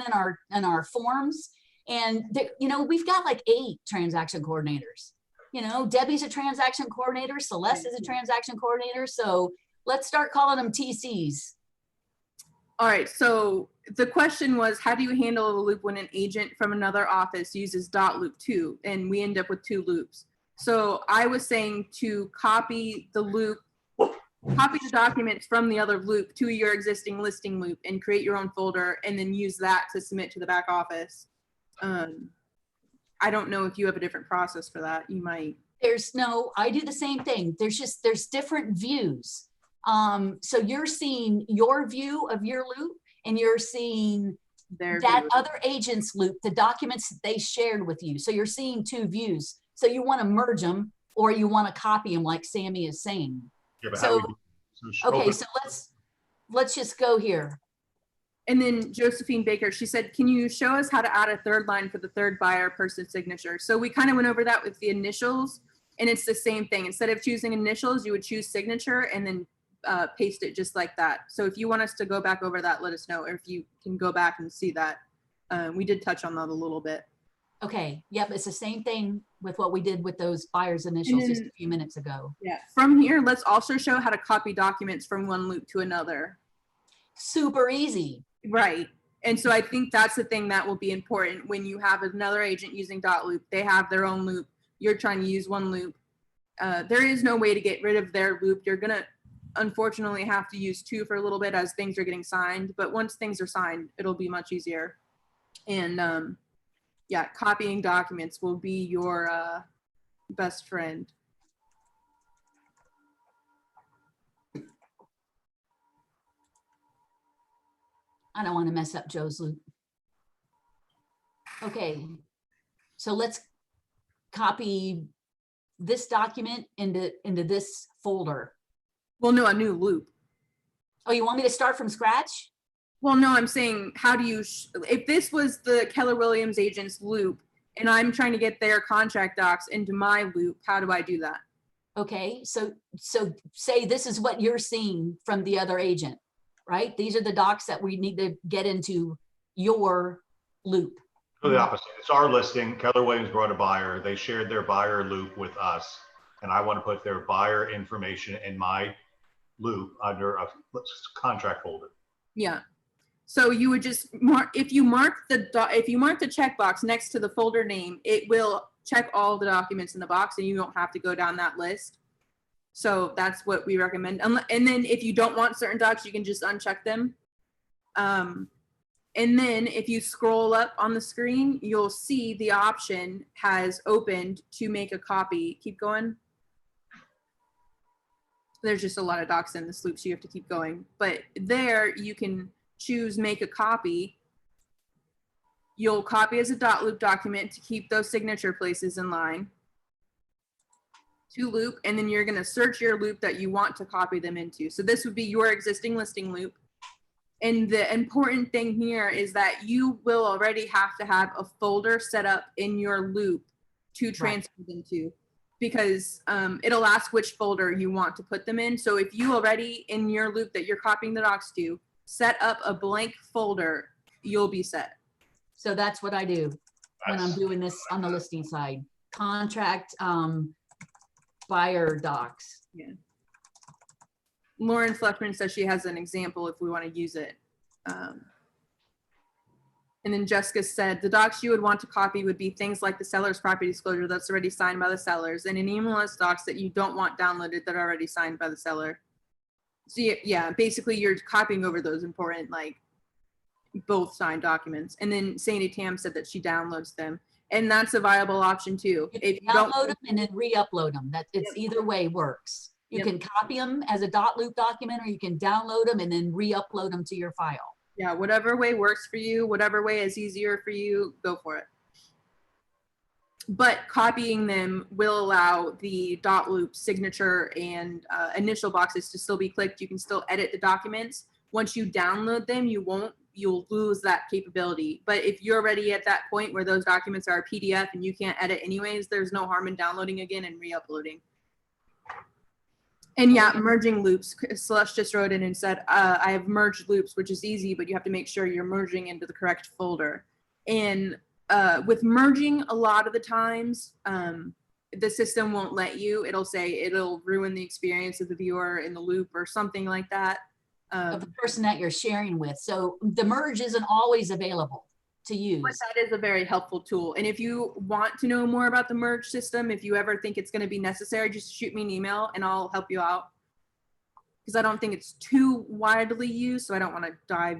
in our forms. And we've got like 8 transaction coordinators. Debbie's a transaction coordinator, Celeste is a transaction coordinator. So let's start calling them TCs. All right, so the question was, how do you handle a loop when an agent from another office uses .loop 2 and we end up with 2 loops? So I was saying to copy the documents from the other loop to your existing listing loop and create your own folder and then use that to submit to the back office. I don't know if you have a different process for that. You might. I do the same thing. There's different views. So you're seeing your view of your loop and you're seeing that other agent's loop, the documents that they shared with you. So you're seeing 2 views. So you want to merge them or you want to copy them like Sammy is saying. Yeah, but so let's just go here. And then Josephine Baker, she said, can you show us how to add a 3rd line for the 3rd buyer person signature? So we kind of went over that with the initials and it's the same thing. Instead of choosing initials, you would choose signature and then paste it just like that. So if you want us to go back over that, let us know. Or if you can go back and see that. We did touch on that a little bit. Okay. Yep. It's the same thing with what we did with those buyers initials just a few minutes ago. Yeah. From here, let's also show how to copy documents from one loop to another. Super easy. Right. And so I think that's the thing that will be important when you have another agent using .loop. They have their own loop. You're trying to use one loop. There is no way to get rid of their loop. You're going to unfortunately have to use 2 for a little bit as things are getting signed. But once things are signed, it'll be much easier. And yeah, copying documents will be your best friend. I don't want to mess up Joe's loop. Okay, so let's copy this document into this folder. Well, no, a new loop. Oh, you want me to start from scratch? Well, no, I'm saying, how do you, if this was the Keller Williams agent's loop and I'm trying to get their contract docs into my loop, how do I do that? Okay, so say this is what you're seeing from the other agent, right? These are the docs that we need to get into your loop. So the opposite. It's our listing. Keller Williams brought a buyer. They shared their buyer loop with us. And I want to put their buyer information in my loop under a contract folder. Yeah. So you would just mark, if you mark the checkbox next to the folder name, it will check all the documents in the box and you don't have to go down that list. So that's what we recommend. And then if you don't want certain docs, you can just uncheck them. And then if you scroll up on the screen, you'll see the option has opened to make a copy. Keep going. There's just a lot of docs in this loop, so you have to keep going. But there you can choose make a copy. You'll copy as a .loop document to keep those signature places in line. To loop, and then you're going to search your loop that you want to copy them into. So this would be your existing listing loop. And the important thing here is that you will already have to have a folder set up in your loop to transfer them to, because it'll ask which folder you want to put them in. So if you already in your loop that you're copying the docs to set up a blank folder, you'll be set. So that's what I do when I'm doing this on the listing side. Contract buyer docs. Yeah. Lauren Fleckman says she has an example if we want to use it. And then Jessica said, the docs you would want to copy would be things like the seller's property disclosure that's already signed by the sellers, and any MLS docs that you don't want downloaded that are already signed by the seller. So yeah, basically you're copying over those important, like, both signed documents. And then Sandy Tam said that she downloads them, and that's a viable option too. You If can you don't, download them and then re-upload them. That it's either way works. You Yep. can copy them as a .loop document, or you can download them and then re-upload them to your file. yeah, whatever way works for you, whatever way is easier for you, go for it. But copying them will allow the .loop signature and initial boxes to still be clicked. You can still edit the documents. Once you download them, you'll lose that capability. But if you're already at that point where those documents are a PDF and you can't edit anyways, there's no harm in downloading again and re-uploading. And yeah, merging loops. Celeste just wrote in and said, I have merged loops, which is easy, but you have to make sure you're merging into the correct folder. And with merging, a lot of the times, the system won't let you. It'll say it'll ruin the experience of the viewer in the loop or something like that. Of the person that you're sharing with. So the merge isn't always available to use. But that is a very helpful tool. And if you want to know more about the merge system, if you ever think it's going to be necessary, just shoot me an email and I'll help you out. Because I don't think it's too widely used, so I don't want to dive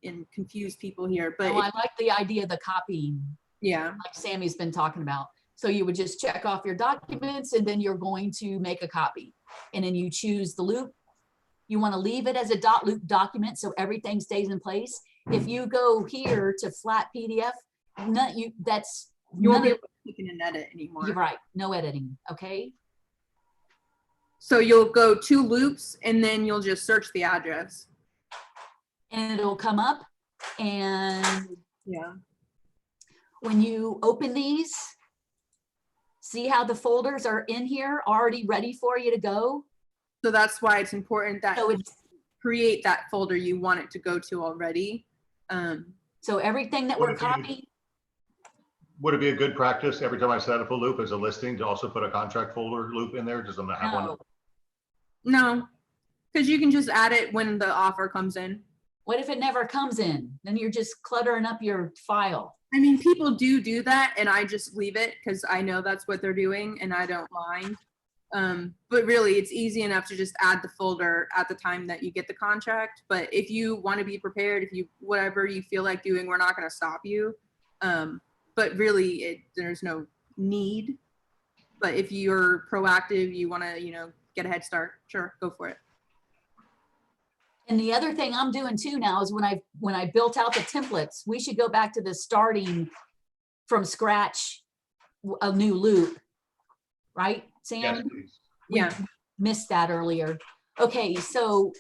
and confuse people here. But Oh, I like the idea of the copying, yeah, like Sammy's been talking about. So you would just check off your documents and then you're going to make a copy. And then you choose the loop. You want to leave it as a .loop document so everything stays in place. If you go here to flat PDF, you won't be able to click in and edit anymore. You're right, no editing, okay? So you'll go to loops and then you'll just search the address. And it'll come up, and Yeah. when you open these, see how the folders are in here already ready for you to go? So that's why it's important that So you it's create that folder you want it to go to already. so everything that Would we're it be- copying, Would it be a good practice every time I set up a loop as a listing to also put a contract folder loop in there? Just I'm gonna have one. no. No, because you can just add it when the offer comes in. What if it never comes in? Then you're just cluttering up your file. I mean, people do that, and I just leave it because I know that's what they're doing, and I don't mind. But really, it's easy enough to just add the folder at the time that you get the contract. But if you want to be prepared, if you whatever you feel like doing, we're not going to stop you. But really, there's no need. But if you're proactive, you want to, get a head start. Sure, go for it. And the other thing I'm doing too now is when I built out the templates, we should go back to the starting from scratch, a new loop, right, Sam? Yes, please. We Yeah. missed that earlier. Okay, so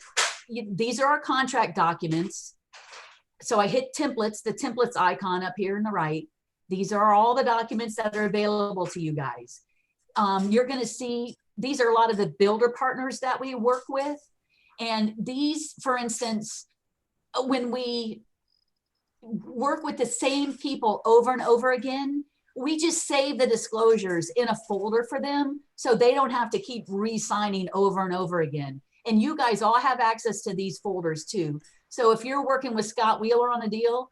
these are our contract documents. So I hit templates, the templates icon up here in the right. These are all the documents that are available to you guys. You're going to see, these are a lot of the builder partners that we work with. And these, for instance, when we work with the same people over and over again, we just save the disclosures in a folder for them so they don't have to keep re-signing over and over again. And you guys all have access to these folders too. So if you're working with Scott Wheeler on a deal,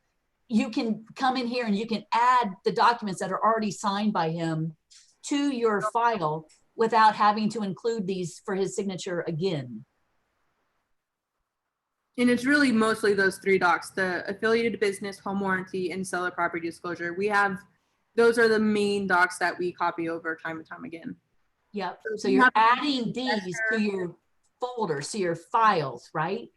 you can come in here and you can add the documents that are already signed by him to your file without having to include these for his signature again. And it's really mostly those three docs, the affiliated business, home warranty, and seller property disclosure. Those are the main docs that we copy over time and time again. Yep. So So you you're have- adding these to your folders, to your files, right?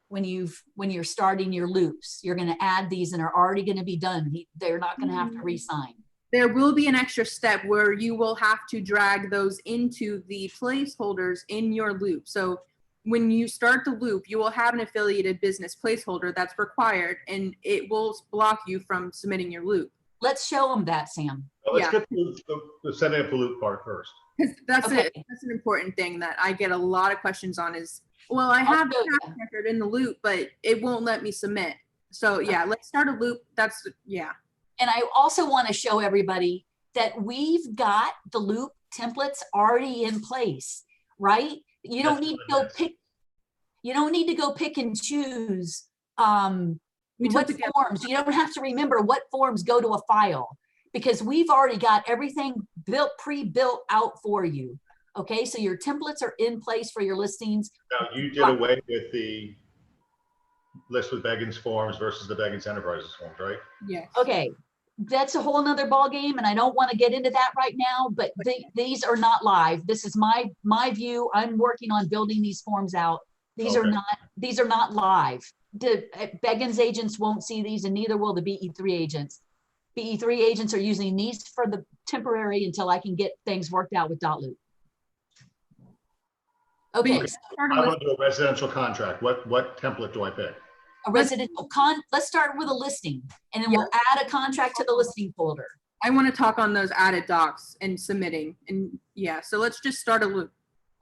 When you're starting your loops, you're going to add these and are already going to be done. They're not going to have to re-sign. There will be an extra step where you will have to drag those into the placeholders in your loop. So when you start the loop, you will have an affiliated business placeholder that's required, and it will block you from submitting your loop. Let's show them that, Sam. Well, let's Yeah. get the setting up the loop part first. 'Cause that's Okay. that's an important thing that I get a lot of questions on is, well, I have show the tax record in the loop, but it won't let me submit. So yeah, let's start a loop. Yeah. And I also want to show everybody that we've got the loop templates already in place, right? You don't That's need to what go it is. pick, you don't need to go pick and choose We what took the forms? You don't have to remember what forms go to a file because we've already got everything built, pre-built out for you. Okay, so your templates are in place for your listings. Now, you did away with the list with Beggins forms versus the Beggins Enterprises forms, right? Yes. Okay, that's a whole nother ball game, and I don't want to get into that right now. But these are not live. This is my view. I'm working on building these forms out. These Okay. are not live. The Beggins agents won't see these, and neither will the BE3 agents. BE3 agents are using these for the temporary until I can get things worked out with .loop. Okay, Okay. so I want to do a residential contract. What template do I pick? a residential let's start with a listing, and then we'll add a contract to the listing folder. I want to talk on those added docs and submitting. And yeah, so let's just start a loop.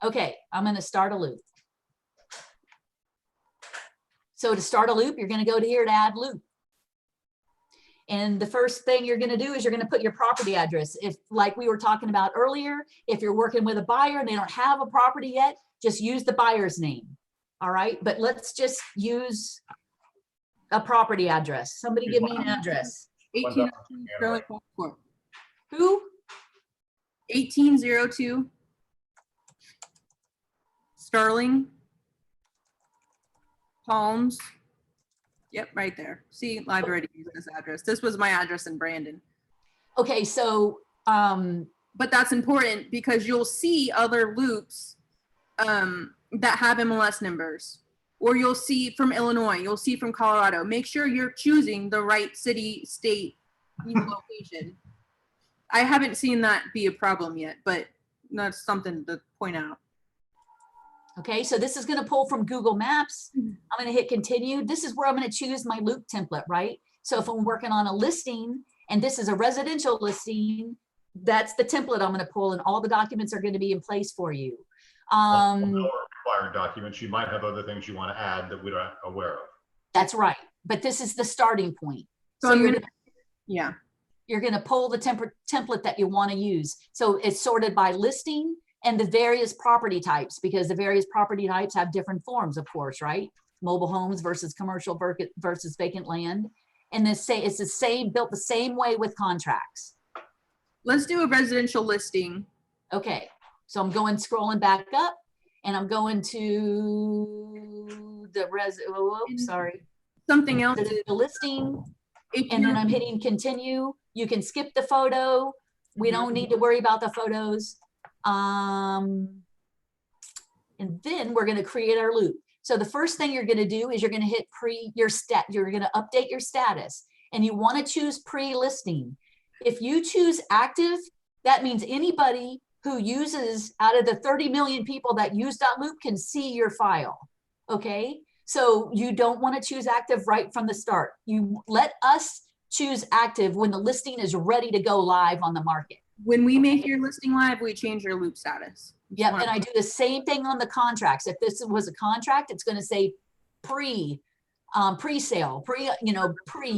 Okay, I'm going to start a loop. So to start a loop, you're going to go to here to add loop. And the first thing you're going to do is you're going to put your property address. If, like we were talking about earlier, if you're working with a buyer and they don't have a property yet, just use the buyer's name. All right, but let's just use a property address. Somebody give me an address. 1802 Sterling Falls Court. Who? 1802 Sterling Palms. Yep, right there. See, library used this address. This was my address in Brandon. Okay, so But that's important because you'll see other loops that have MLS numbers, or you'll see from Illinois, you'll see from Colorado. Make sure you're choosing the right city, state, location. I haven't seen that be a problem yet, but that's something to point out. okay, so this is going to pull from Google Maps. I'm going to hit continue. This is where I'm going to choose my loop template, right? So if I'm working on a listing and this is a residential listing, that's the template I'm going to pull, and all the documents are going to be in place for you. Required documents. You might have other things you want to add that we're not aware of. That's right. But this is the starting point. So So I'm you're gonna, gonna, yeah. you're going to pull the template that you want to use. So it's sorted by listing and the various property types, because the various property types have different forms, of course, right? Mobile homes versus commercial versus vacant land. And it's the same, built the same way with contracts. Let's do a residential listing. Okay, so I'm scrolling back up, and I'm going to the sorry. Something else is The listing, if and then you're- I'm hitting continue. You can skip the photo. We don't need to worry about the photos. And then we're going to create our loop. So the first thing you're going to do is you're going to hit you're going to update your status, and you want to choose pre-listing. If you choose active, that means anybody who uses, out of the 30 million people that use .loop, can see your file. Okay, so you don't want to choose active right from the start. You let us choose active when the listing is ready to go live on the market. when we make your listing live, we change your loop status. Yep, and I do the same thing on the contracts. If this was a contract, it's going to say pre-sale,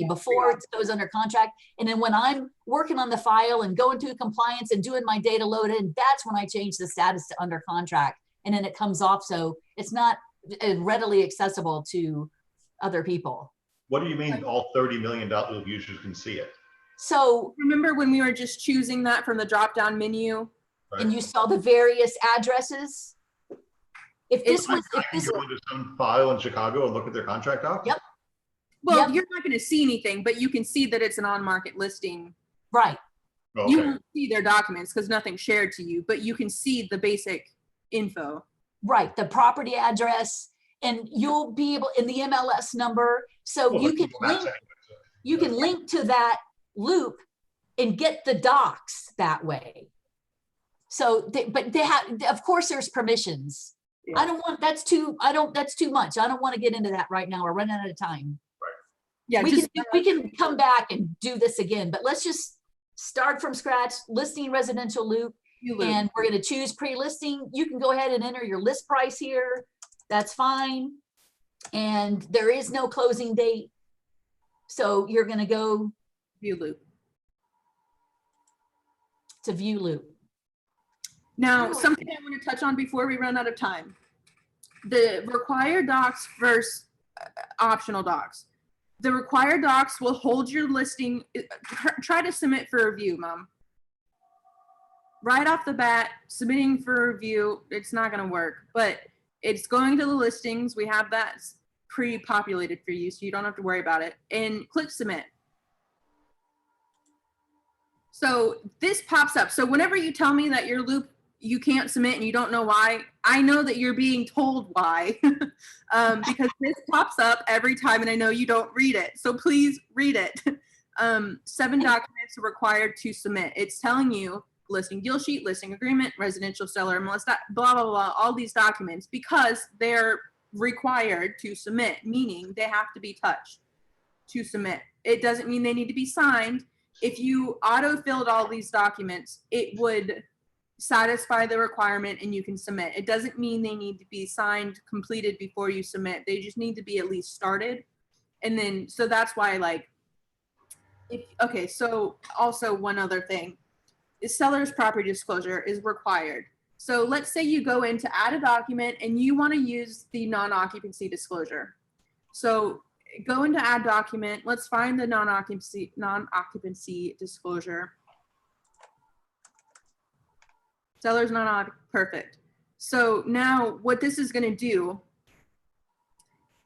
before it goes under contract. And then when I'm working on the file and going through compliance and doing my data load in, that's when I change the status to under contract. And then it comes off, so it's not readily accessible to other people. What do you mean all 30 million .loop users can see it? So, Remember when we were just choosing that from the drop-down menu? Right? and you saw the various addresses. If this was, I can go into some file in Chicago and look at their contract docs? Yep. Well, Yep. you're not going to see anything, but you can see that it's an on-market listing. right, Oh, You okay. won't see their documents because nothing's shared to you, but you can see the basic info. right, the property address, and you'll be able, in the MLS number, so Well, you the can Google Maps link, anyway, so- you can link to that loop and get the docs that way. So, but they have, of course, there's permissions. Yeah. I don't want, that's too much. I don't want to get into that right now. We're running out of time. Yeah, We can come back and do this again, but let's just start from scratch, listing residential loop, and we're going to choose pre-listing. You can go ahead and enter your list price here. That's fine. And there is no closing date. So you're going to go view loop. to view loop. Now, something I want to touch on before we run out of time. The required docs versus optional docs. The required docs will hold your listing. Try to submit for review, Mom. Right off the bat, submitting for review, it's not going to work, but it's going to the listings. We have that pre-populated for you, so you don't have to worry about it. And click submit. So this pops up. So whenever you tell me that your loop, you can't submit and you don't know why, I know that you're being told why because this pops up every time and I know you don't read it. So please read it. 7 documents are required to submit. It's telling you listing deal sheet, listing agreement, residential seller, MLS, blah, blah, blah, all these documents because they're required to submit, meaning they have to be touched to submit. It doesn't mean they need to be signed. If you auto-filled all these documents, it would satisfy the requirement and you can submit. It doesn't mean they need to be signed, completed before you submit. They just need to be at least started. And then, so that's why like, okay, so also one other thing is seller's property disclosure is required. So let's say you go in to add a document and you want to use the non-occupancy disclosure. So go into add document. Let's find the non-occupancy disclosure. Seller's perfect. So now what this is going to do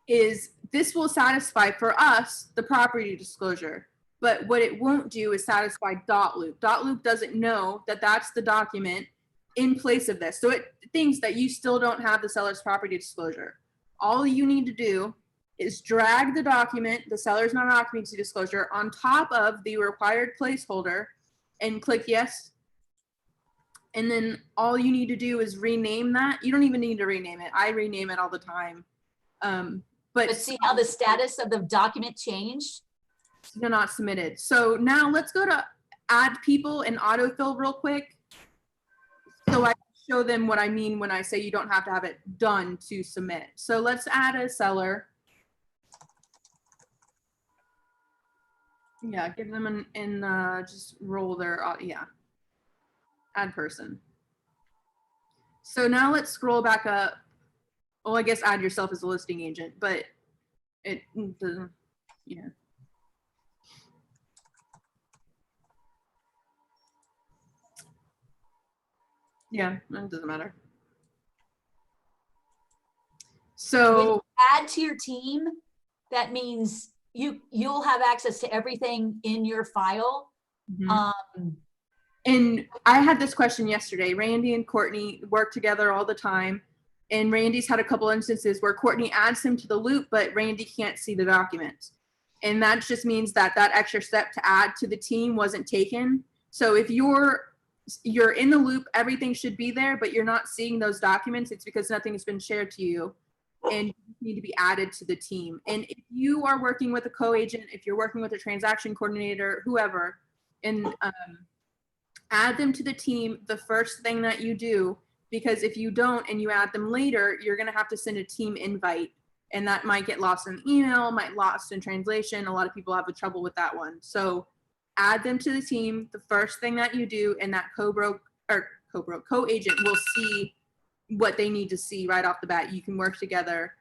is this will satisfy for us the property disclosure, but what it won't do is satisfy .loop. .loop doesn't know that that's the document in place of this. So it thinks that you still don't have the seller's property disclosure. All you need to do is drag the document, the seller's non-occupancy disclosure, on top of the required placeholder and click yes. And then all you need to do is rename that. You don't even need to rename it. I rename it all the time. But see how the status of the document changed? They're not submitted. So now let's go to add people and autofill real quick. So I can show them what I mean when I say you don't have to have it done to submit. So let's add a seller. Yeah, give them just roll their, yeah, add person. So now let's scroll back up. Well, I guess add yourself as a listing agent, but it doesn't, yeah. Yeah, it doesn't matter. So add to your team, that means you'll have access to everything in your file. Mm-hmm. And I had this question yesterday. Randy and Courtney work together all the time. And Randy's had a couple instances where Courtney adds him to the loop, but Randy can't see the documents. And that just means that that extra step to add to the team wasn't taken. So if you're in the loop, everything should be there, but you're not seeing those documents, it's because nothing has been shared to you and you need to be added to the team. And if you are working with a co-agent, if you're working with a transaction coordinator, whoever, and add them to the team the first thing that you do, because if you don't and you add them later, you're going to have to send a team invite and that might get lost in email, might lost in translation. A lot of people have trouble with that one. So add them to the team the first thing that you do, and that co-agent will see what they need to see right off the bat. You can work together.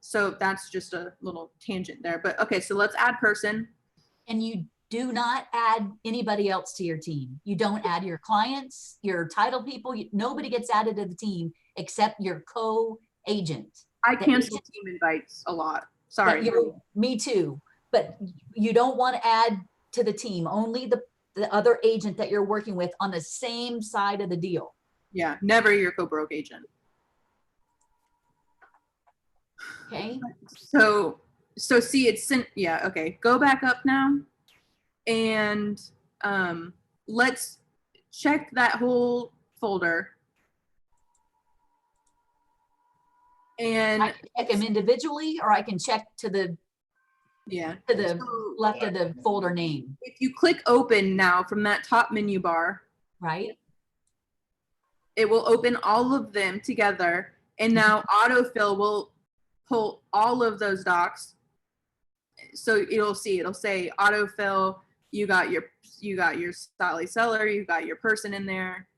So that's just a little tangent there, but okay, so let's add person. And you do not add anybody else to your team. You don't add your clients, your title people. Nobody gets added to the team except your co-agent. I cancel team invites a lot. Sorry. Me too. But you don't want to add to the team. Only the other agent that you're working with on the same side of the deal. Yeah, never your co-broke agent. Okay. So see, it's sent. Yeah. Okay. Go back up now. And let's check that whole folder. And I can check them individually, or I can check to the left of the folder name. If you click open now from that top menu bar, right, it will open all of them together. And now autofill will pull all of those docs. So it'll say autofill. You got your Sally seller, you got your person in there.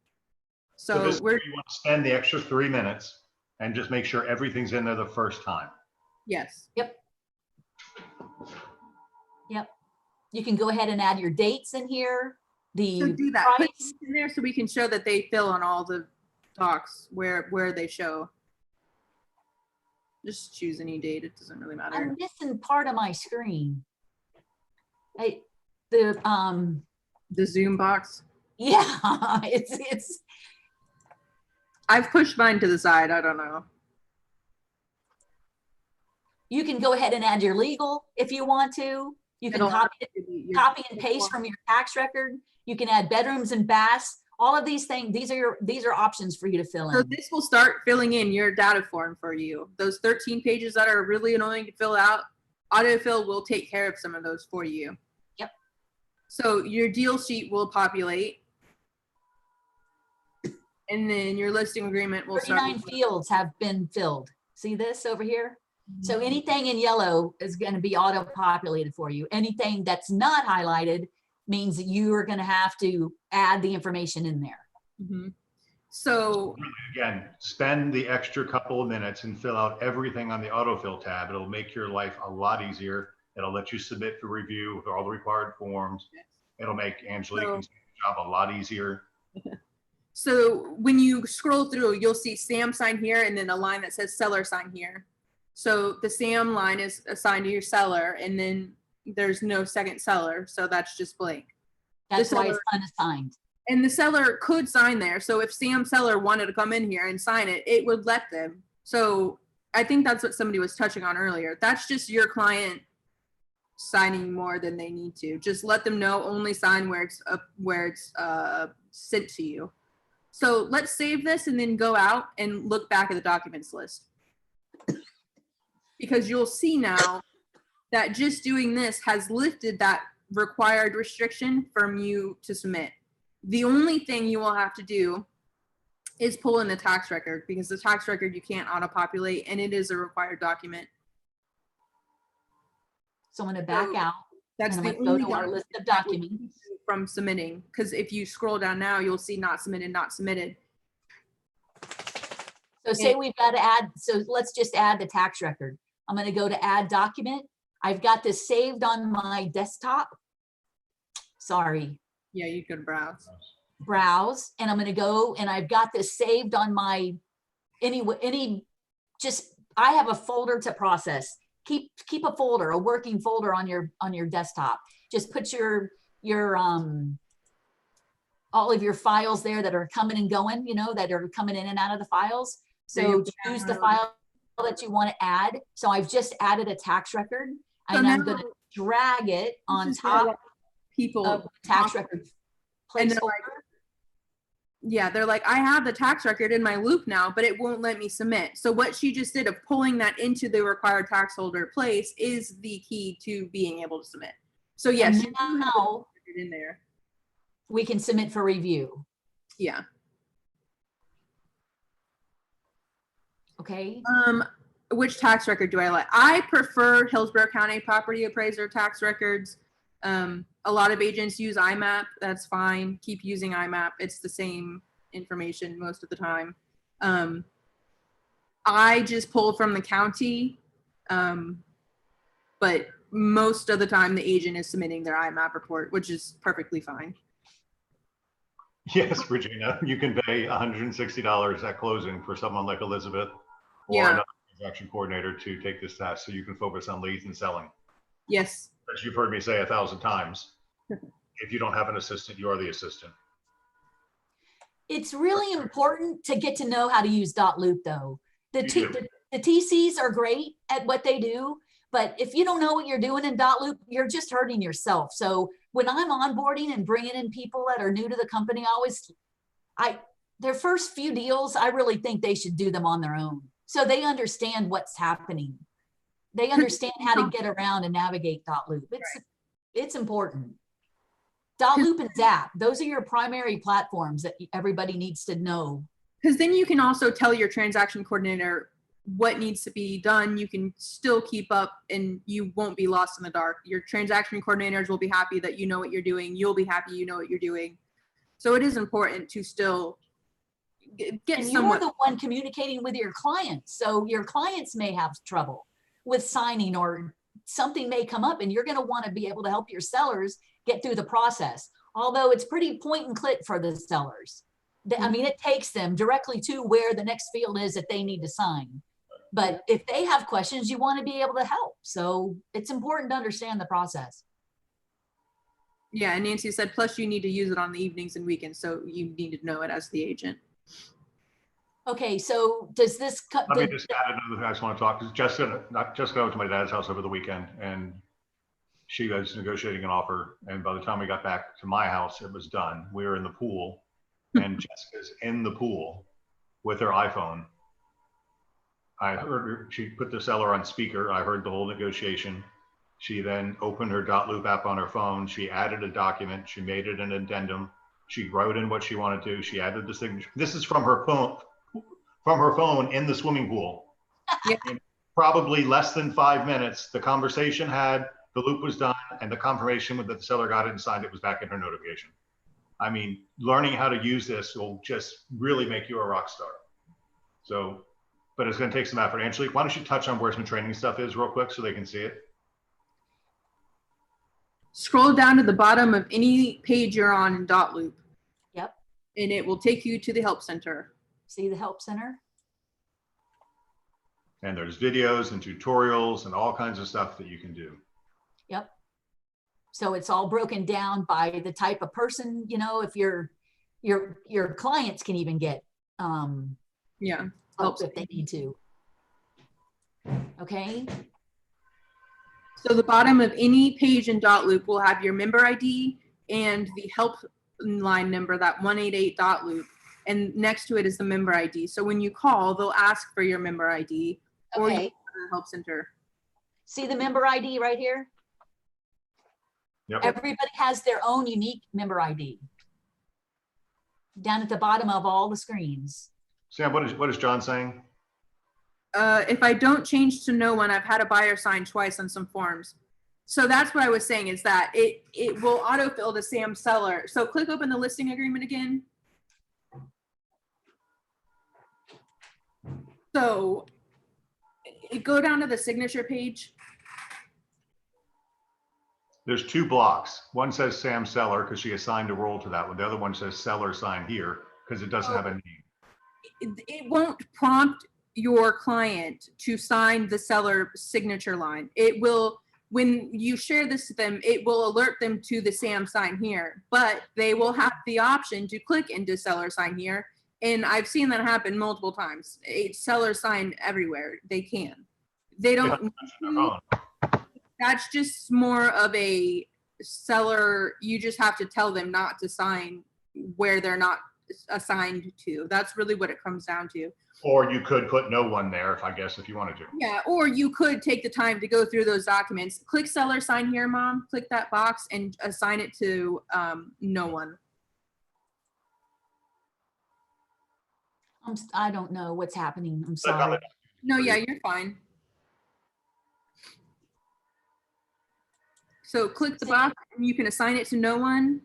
So you want to spend the extra 3 minutes and just make sure everything's in there the first time. Yes. Yep. Yep. You can go ahead and add your dates in here, So the do that. Put price. it in there so we can show that they fill on all the docs where they show. Just choose any date. It doesn't really matter. I'm missing part of my screen. The The Zoom box. yeah, it's I've pushed mine to the side. I don't know. you can go ahead and add your legal if you want to. You can It'll copy and paste from your tax record. You can add bedrooms and baths. All of these things, these are options for you to fill So in. this will start filling in your data form for you. Those 13 pages that are really annoying to fill out, autofill will take care of some of those for you. Yep. So your deal sheet will populate. And then your listing agreement will start. 39 fields have been filled. See this over here? So anything in yellow is going to be auto-populated for you. Anything that's not highlighted means that you are going to have to add the information in there. Mhm. So Again, spend the extra couple of minutes and fill out everything on the autofill tab. It'll make your life a lot easier. It'll let you submit for review with all the required forms. It'll make Angelique's job a lot easier. So when you scroll through, you'll see Sam sign here and then a line that says seller sign here. So the Sam line is assigned to your seller and then there's no second seller. So that's just blank. That's The why it's seller- unassigned. And the seller could sign there. So if Sam seller wanted to come in here and sign it, it would let them. So I think that's what somebody was touching on earlier. That's just your client signing more than they need to. Just let them know only sign where it's sent to you. So let's save this and then go out and look back at the documents list. Because you'll see now that just doing this has lifted that required restriction from you to submit. The only thing you will have to do is pull in the tax record because the tax record you can't auto-populate and it is a required document. So I'm going to back out. That's And the I'm going to only go to our document list of that would documents. keep you from submitting. Because if you scroll down now, you'll see not submitted, not submitted. So say we've got to add, so let's just add the tax record. I'm going to go to add document. I've got this saved on my desktop. Sorry, Yeah, you could browse. browse, and I'm going to go and I've got this saved on my, I have a folder to process. Keep a folder, a working folder on your desktop. Just put your all of your files there that are coming and going, that are coming in and out of the files. So choose the file that you want to add. So I've just added a tax record So and I'm now going to drag it on this is where top people of the tax talk- record and they're placeholder. Yeah, they're like, I have the tax record in my loop now, but it won't let me submit. So what she just did of pulling that into the required tax holder place is the key to being able to submit. So yes, And you do have the now record in there. we can submit for review. Yeah. Okay. Which tax record do I like? I prefer Hillsborough County Property Appraiser tax records. A lot of agents use IMAP. That's fine. Keep using IMAP. It's the same information most of the time. I just pull from the county, but most of the time the agent is submitting their IMAP report, which is perfectly fine. Yes, Regina, you can pay $160 at closing for someone like Elizabeth or Yeah. another transaction coordinator to take this task so you can focus on leads and selling. Yes. As you've heard me say 1,000 times, if you don't have an assistant, you are the assistant. It's really important to get to know how to use .loop though. The You do. TCs are great at what they do, but if you don't know what you're doing in .loop, you're just hurting yourself. So when I'm onboarding and bringing in people that are new to the company, their first few deals, I really think they should do them on their own. So they understand what's happening. They understand how to get around and navigate .loop. It's important. .loop and Zap, those are your primary platforms that everybody needs to know. Because then you can also tell your transaction coordinator what needs to be done. You can still keep up and you won't be lost in the dark. Your transaction coordinators will be happy that you know what you're doing. You'll be happy you know what you're doing. So it is important to still get And somewhat. you're the one communicating with your clients. So your clients may have trouble with signing or something may come up and you're going to want to be able to help your sellers get through the process. Although it's pretty point and click for the sellers. I mean, it takes them directly to where the next field is that they need to sign. But if they have questions, you want to be able to help. So it's important to understand the process. Yeah, and Nancy said, plus you need to use it on the evenings and weekends, so you need to know it as the agent. Okay, so does this cut? Let me just add another thing I just want to talk. Jessica went to my dad's house over the weekend, and she was negotiating an offer. And by the time we got back to my house, it was done. We were in the pool, and Jessica's in the pool with her iPhone. I heard her, she put the seller on speaker. I heard the whole negotiation. She then opened her Dotloop app on her phone. She added a document. She made it an addendum. She wrote in what she wanted to. She added the signature. This is from her phone in the swimming pool. Yeah. In probably less than 5 minutes, the conversation had, the loop was done, and the confirmation that the seller got it and signed it was back in her notification. I mean, learning how to use this will just really make you a rock star. So, but it's going to take some effort. Angelique, why don't you touch on where some training stuff is real quick so they can see it? Scroll down to the bottom of any page you're on in Dotloop. Yep. And it will take you to the help center. See the help center? And there's videos and tutorials and all kinds of stuff that you can do. Yep. So it's all broken down by the type of person, you know, if your clients can even get Yeah. help if they need to. Okay. So the bottom of any page in Dotloop will have your member ID and the help line number, that 188 Dotloop. And next to it is the member ID. So when you call, they'll ask for your member ID or you Okay. go to the help center. See the member ID right here? Yep. Everybody has their own unique member ID. Down at the bottom of all the screens. Sam, what is John saying? If I don't change to no one, I've had a buyer sign twice on some forms. So that's what I was saying, is that it will autofill to Sam Seller. So click open the listing agreement again. So go down to the signature page. There's two blocks. One says Sam Seller because she assigned a role to that one. The other one says Seller sign here because it doesn't have a name. It won't prompt your client to sign the seller signature line. It will, when you share this to them, it will alert them to the Sam sign here, but they will have the option to click into seller sign here. And I've seen that happen multiple times. It's seller sign everywhere. They can. They don't. That's just more of a seller. You just have to tell them not to sign where they're not assigned to. That's really what it comes down to. Or you could put no one there, I guess, if you wanted to. Yeah, or you could take the time to go through those documents. Click seller sign here, Mom. Click that box and assign it to no one. I don't know what's happening. I'm Click on sorry. it. No, yeah, you're fine. So click the box and you can assign it to no one.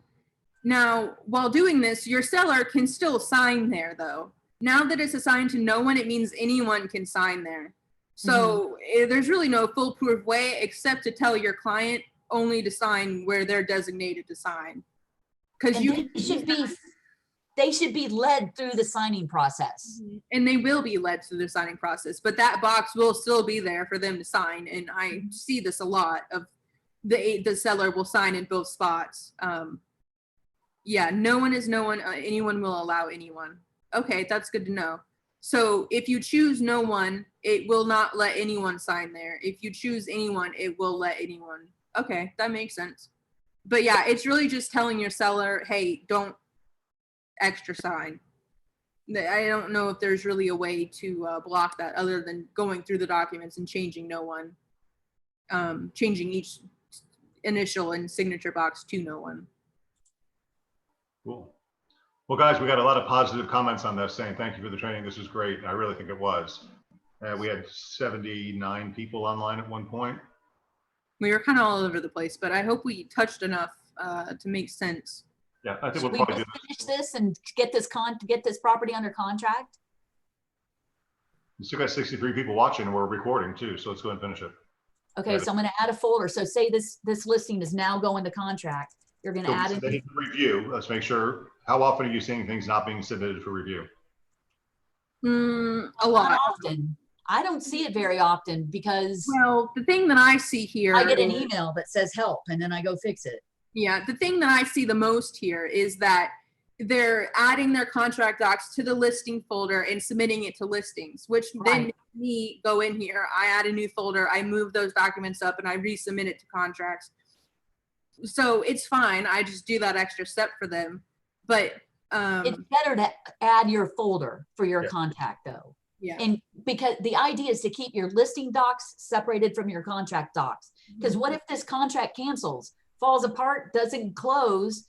Now, while doing this, your seller can still sign there though. Now that it's assigned to no one, it means anyone can sign there. So there's really no foolproof way except to tell your client only to sign where they're designated to sign. Because And they should be led through the signing process. and they will be led through the signing process, but that box will still be there for them to sign. And I see this a lot of the seller will sign in both spots. Yeah, no one is no one. Anyone will allow anyone. Okay, that's good to know. So if you choose no one, it will not let anyone sign there. If you choose anyone, it will let anyone. Okay, that makes sense. But yeah, it's really just telling your seller, hey, don't extra sign. I don't know if there's really a way to block that other than going through the documents and changing no one. Changing each initial and signature box to no one. Cool. Well, guys, we got a lot of positive comments on this saying thank you for the training. This is great. I really think it was. We had 79 people online at one point. We were kind of all over the place, but I hope we touched enough to make sense. Yeah, I think Should we'll we probably just do this. finish this and get this property under contract? We still got 63 people watching and we're recording too, so let's go and finish it. Okay, so I'm gonna add a folder. So say this listing is now going to contract. You're gonna add So it. they need to review. Let's make sure. How often are you seeing things not being submitted for review? A Not lot. often. I don't see it very often because Well, the thing that I see here, I get an email that says help and then I go fix it. yeah, the thing that I see the most here is that they're adding their contract docs to the listing folder and submitting it to listings, which then Right. makes me go in here, I add a new folder, I move those documents up and I resubmit it to contracts. So it's fine. I just do that extra step for them. But It's better to add your folder for your Yeah. contact though. yeah. And because the idea is to keep your listing docs separated from your contract docs. Because what if this contract cancels, falls apart, doesn't close?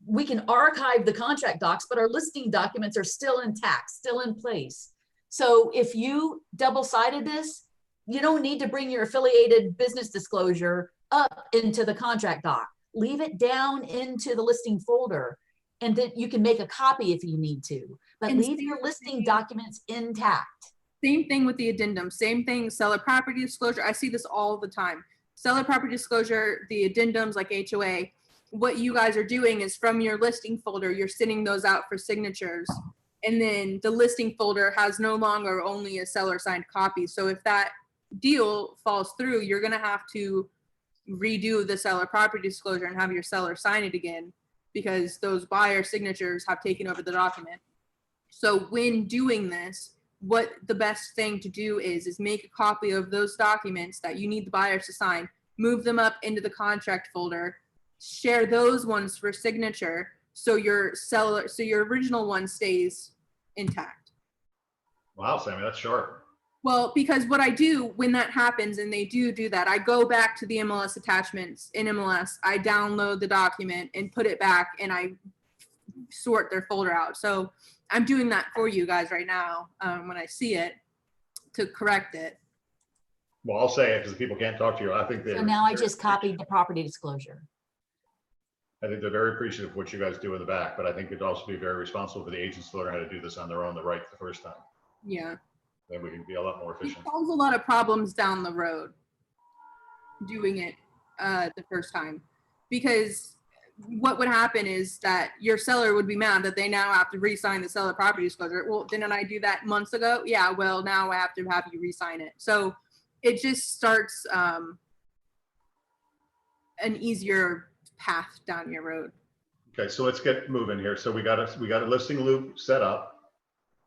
We can archive the contract docs, but our listing documents are still intact, still in place. So if you double-sided this, you don't need to bring your affiliated business disclosure up into the contract doc. Leave it down into the listing folder, and then you can make a copy if you need to, but And leave your listing documents intact. Same thing with the addendum, same thing, seller property disclosure. I see this all the time. Seller property disclosure, the addendums like HOA, what you guys are doing is from your listing folder, you're sending those out for signatures. And then the listing folder has no longer only a seller signed copy. So if that deal falls through, you're gonna have to redo the seller property disclosure and have your seller sign it again because those buyer signatures have taken over the document. So when doing this, what the best thing to do is make a copy of those documents that you need the buyers to sign, move them up into the contract folder, share those ones for signature so your original one stays intact. Wow, Sammy, that's sharp. Well, because what I do when that happens and they do that, I go back to the MLS attachments in MLS, I download the document and put it back and I sort their folder out. So I'm doing that for you guys right now when I see it to correct it. Well, I'll say it because people can't talk to you. I think So now I just copied the property disclosure. I think they're very appreciative of what you guys do in the back, but I think it'd also be very responsible for the agents to learn how to do this on their own the first time. Yeah. Then we can be a lot more It efficient. solves a lot of problems down the road doing it the first time, because what would happen is that your seller would be mad that they now have to re-sign the seller property disclosure. Well, didn't I do that months ago? Yeah, well, now I have to have you re-sign it. So it just starts an easier path down your road. Okay, so let's get moving here. So we got a listing loop set up.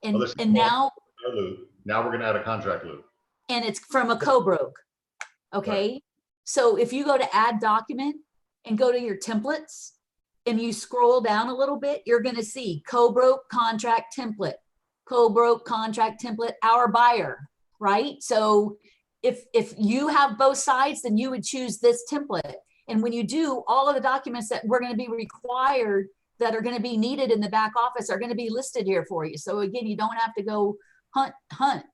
And, listing and now, loop. Now we're gonna add a contract loop. and it's from a co-broke. Okay, so if you go to add document and go to your templates and you scroll down a little bit, you're gonna see co-broke contract template, co-broke contract template, our buyer, right? So if you have both sides, then you would choose this template. And when you do, all of the documents that we're gonna be required that are gonna be needed in the back office are gonna be listed here for you. So again, you don't have to go hunt.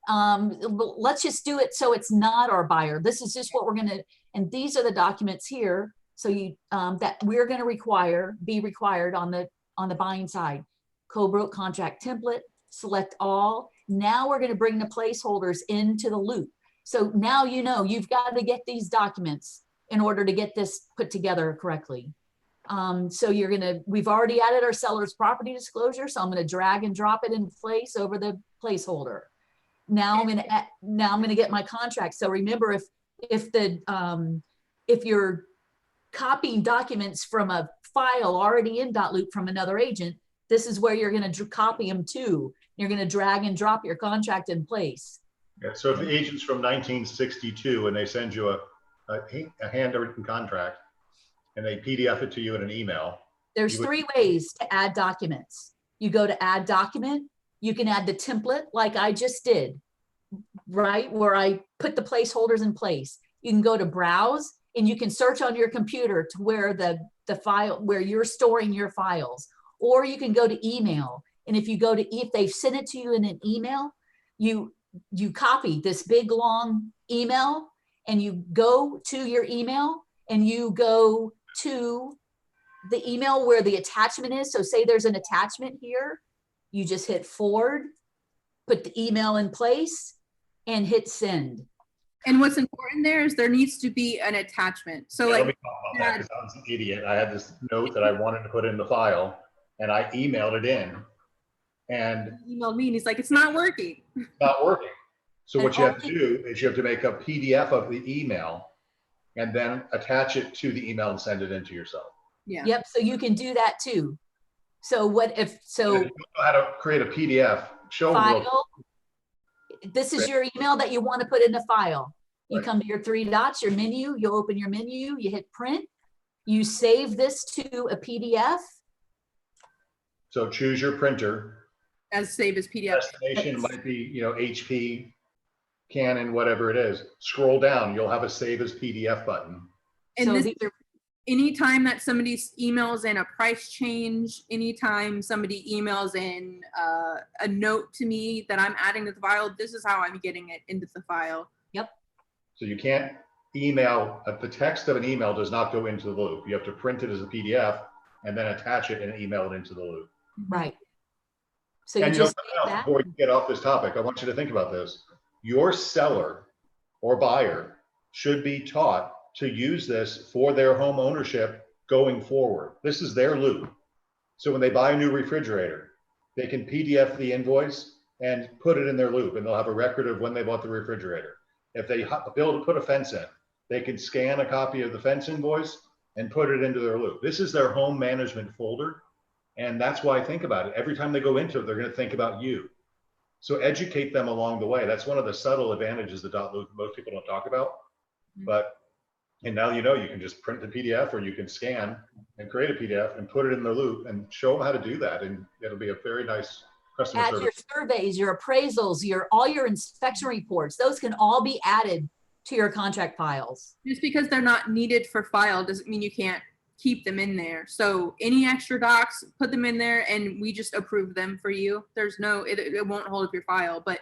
Let's just do it so it's not our buyer. This is just what we're gonna, and these are the documents here. So you that we're gonna be required on the buying side. Co-broke contract template, select all. Now we're gonna bring the placeholders into the loop. So now you know you've got to get these documents in order to get this put together correctly. So we've already added our seller's property disclosure. So I'm gonna drag and drop it in place over the placeholder. Now I'm gonna get my contract. So remember, if you're copying documents from a file already in .loop from another agent, this is where you're gonna copy them to. You're gonna drag and drop your contract in place. Yeah, so if the agent's from 1962 and they send you a handwritten contract and they PDF it to you in an email. There's three ways to add documents. You go to add document, you can add the template like I just did, right? Where I put the placeholders in place. You can go to browse and you can search on your computer to where the file, where you're storing your files, or you can go to email. And if they've sent it to you in an email, you copy this big long email and you go to your email and you go to the email where the attachment is. So say there's an attachment here, you just hit forward, put the email in place and hit send. And what's important there is there needs to be an attachment. So Yeah, let like, me talk about that because I was an idiot. I had this note that I wanted to put in the file and I emailed it in and he emailed me and he's like, it's not working. it's not working. So And what you have to only- do is you have to make a PDF of the email and then attach it to the email and send it into yourself. Yeah. Yep, so you can do that too. So what if, And so if you know how to create a PDF, show them real file, this is Right. your email that you want to put in the file. You Right. come to your three dots, your menu, you open your menu, you hit print, you save this to a PDF. So choose your printer. As save as PDF. Destination might be, you know, HP, Canon, whatever it is. Scroll down, you'll have a save as PDF button. And So this, these are, anytime that somebody emails in a price change, anytime somebody emails in a note to me that I'm adding to the file, this is how I'm getting it into the file. So you can't email, the text of an email does not go into the loop. You have to print it as a PDF and then attach it and email it into the loop. right. So you And you know just something save else, that. before we get off this topic, I want you to think about this. Your seller or buyer should be taught to use this for their home ownership going forward. This is their loop. So when they buy a new refrigerator, they can PDF the invoice and put it in their loop, and they'll have a record of when they bought the refrigerator. If they put a fence in, they can scan a copy of the fence invoice and put it into their loop. This is their home management folder. And that's why I think about it. Every time they go into it, they're going to think about you. So educate them along the way. That's one of the subtle advantages of Dot Loop most people don't talk about. But, and now you know, you can just print the PDF or you can scan and create a PDF and put it in the loop and show them how to do that. And it'll be a very nice customer Add your service. surveys, your appraisals, all your inspection reports, those can all be added to your contract files. Just because they're not needed for file doesn't mean you can't keep them in there. So any extra docs, put them in there and we just approve them for you. There's no, it won't hold up your file. But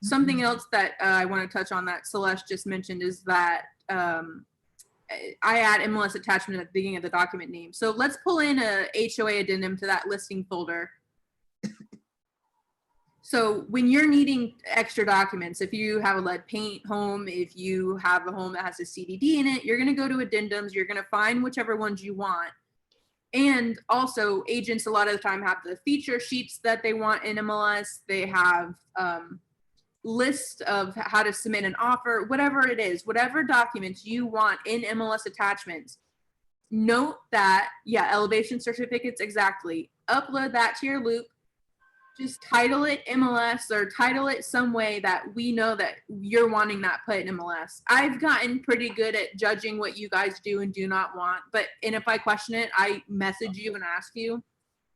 something else that I want to touch on that Celeste just mentioned is that I add MLS attachment at the beginning of the document name. So let's pull in a HOA addendum to that listing folder. So when you're needing extra documents, if you have a lead paint home, if you have a home that has a CDD in it, you're going to go to addendums. You're going to find whichever ones you want. And also agents a lot of the time have the feature sheets that they want in MLS. They have list of how to submit an offer, whatever it is, whatever documents you want in MLS attachments. Note that, yeah, elevation certificates, exactly. Upload that to your loop. Just title it MLS or title it some way that we know that you're wanting that put in MLS. I've gotten pretty good at judging what you guys do and do not want, and if I question it, I message you and ask you.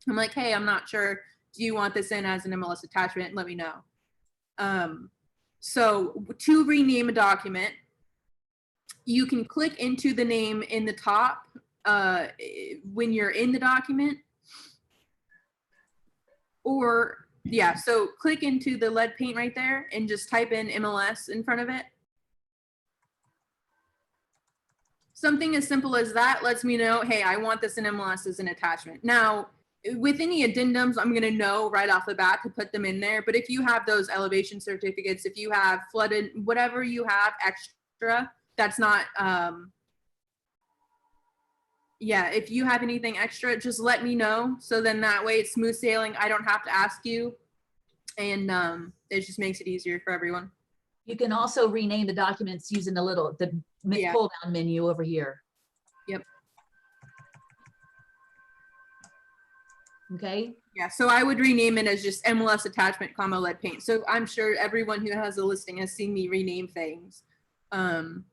I'm like, hey, I'm not sure. Do you want this in as an MLS attachment? Let me know. So to rename a document, you can click into the name in the top when you're in the document. Or, yeah, so click into the lead paint right there and just type in MLS in front of it. Something as simple as that lets me know, hey, I want this in MLS as an attachment. Now, with any addendums, I'm going to know right off the bat to put them in there. But if you have those elevation certificates, if you have flooded, whatever you have extra, that's not, yeah, if you have anything extra, just let me know. So then that way it's smooth sailing. I don't have to ask you. And it just makes it easier for everyone. You can also rename the documents using the Yeah. pull down menu over here. Yep. Okay. Yeah, so I would rename it as just MLS attachment, comma, lead paint. So I'm sure everyone who has a listing has seen me rename things. And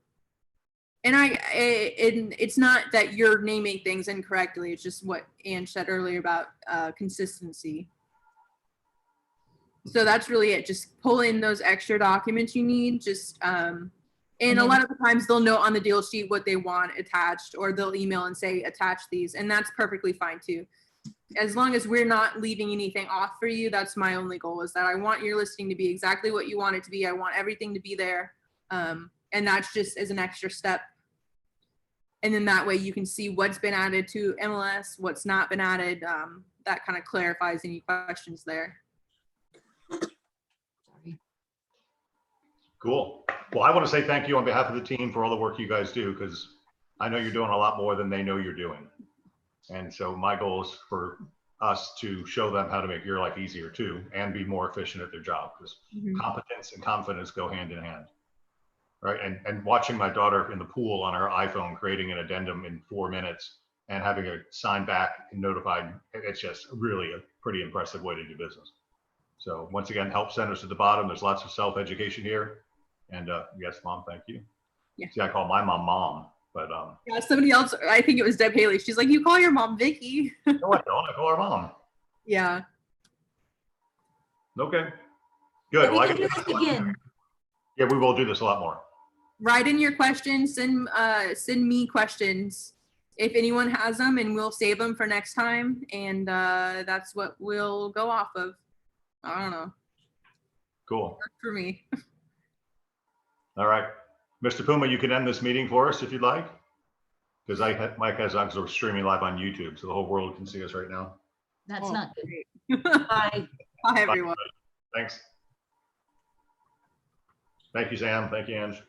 it's not that you're naming things incorrectly. It's just what Ange said earlier about consistency. So that's really it. Just pull in those extra documents you need. Just and a lot of the times they'll note on the deal sheet what they want attached, or they'll email and say attach these, and that's perfectly fine too. As long as we're not leaving anything off for you, that's my only goal, is that I want your listing to be exactly what you want it to be. I want everything to be there. And that's just as an extra step. And then that way you can see what's been added to MLS, what's not been added. That kind of clarifies any questions there. Sorry. Cool. Well, I want to say thank you on behalf of the team for all the work you guys do, because I know you're doing a lot more than they know you're doing. And so my goal is for us to show them how to make your life easier too, and be more efficient at their job, because Mhm. competence and confidence go hand in hand. Right. And watching my daughter in the pool on her iPhone, creating an addendum in 4 minutes and having it signed back and notified, it's just really a pretty impressive way to do business. So once again, help centers at the bottom. There's lots of self-education here. And yes, Mom, thank you. Yeah. See, I call my mom, but Yeah, somebody else, I think it was Deb Haley. She's like, you call your mom Vicky. no, I don't. I call her Mom. Yeah. Okay. Good. We Well, can do this again. Yeah, we will do this a lot more. Write in your questions, send me questions if anyone has them, and we'll save them for next time. And that's what we'll go off of. I don't know. Cool. Worked for me. All right. Mr. Puma, you can end this meeting for us if you'd like, because Mike has us streaming live on YouTube, so the whole world can see us right now. That's Oh, not good. great. Bye. Bye, everyone. Thanks. Thank you, Sam. Thank you, Ange.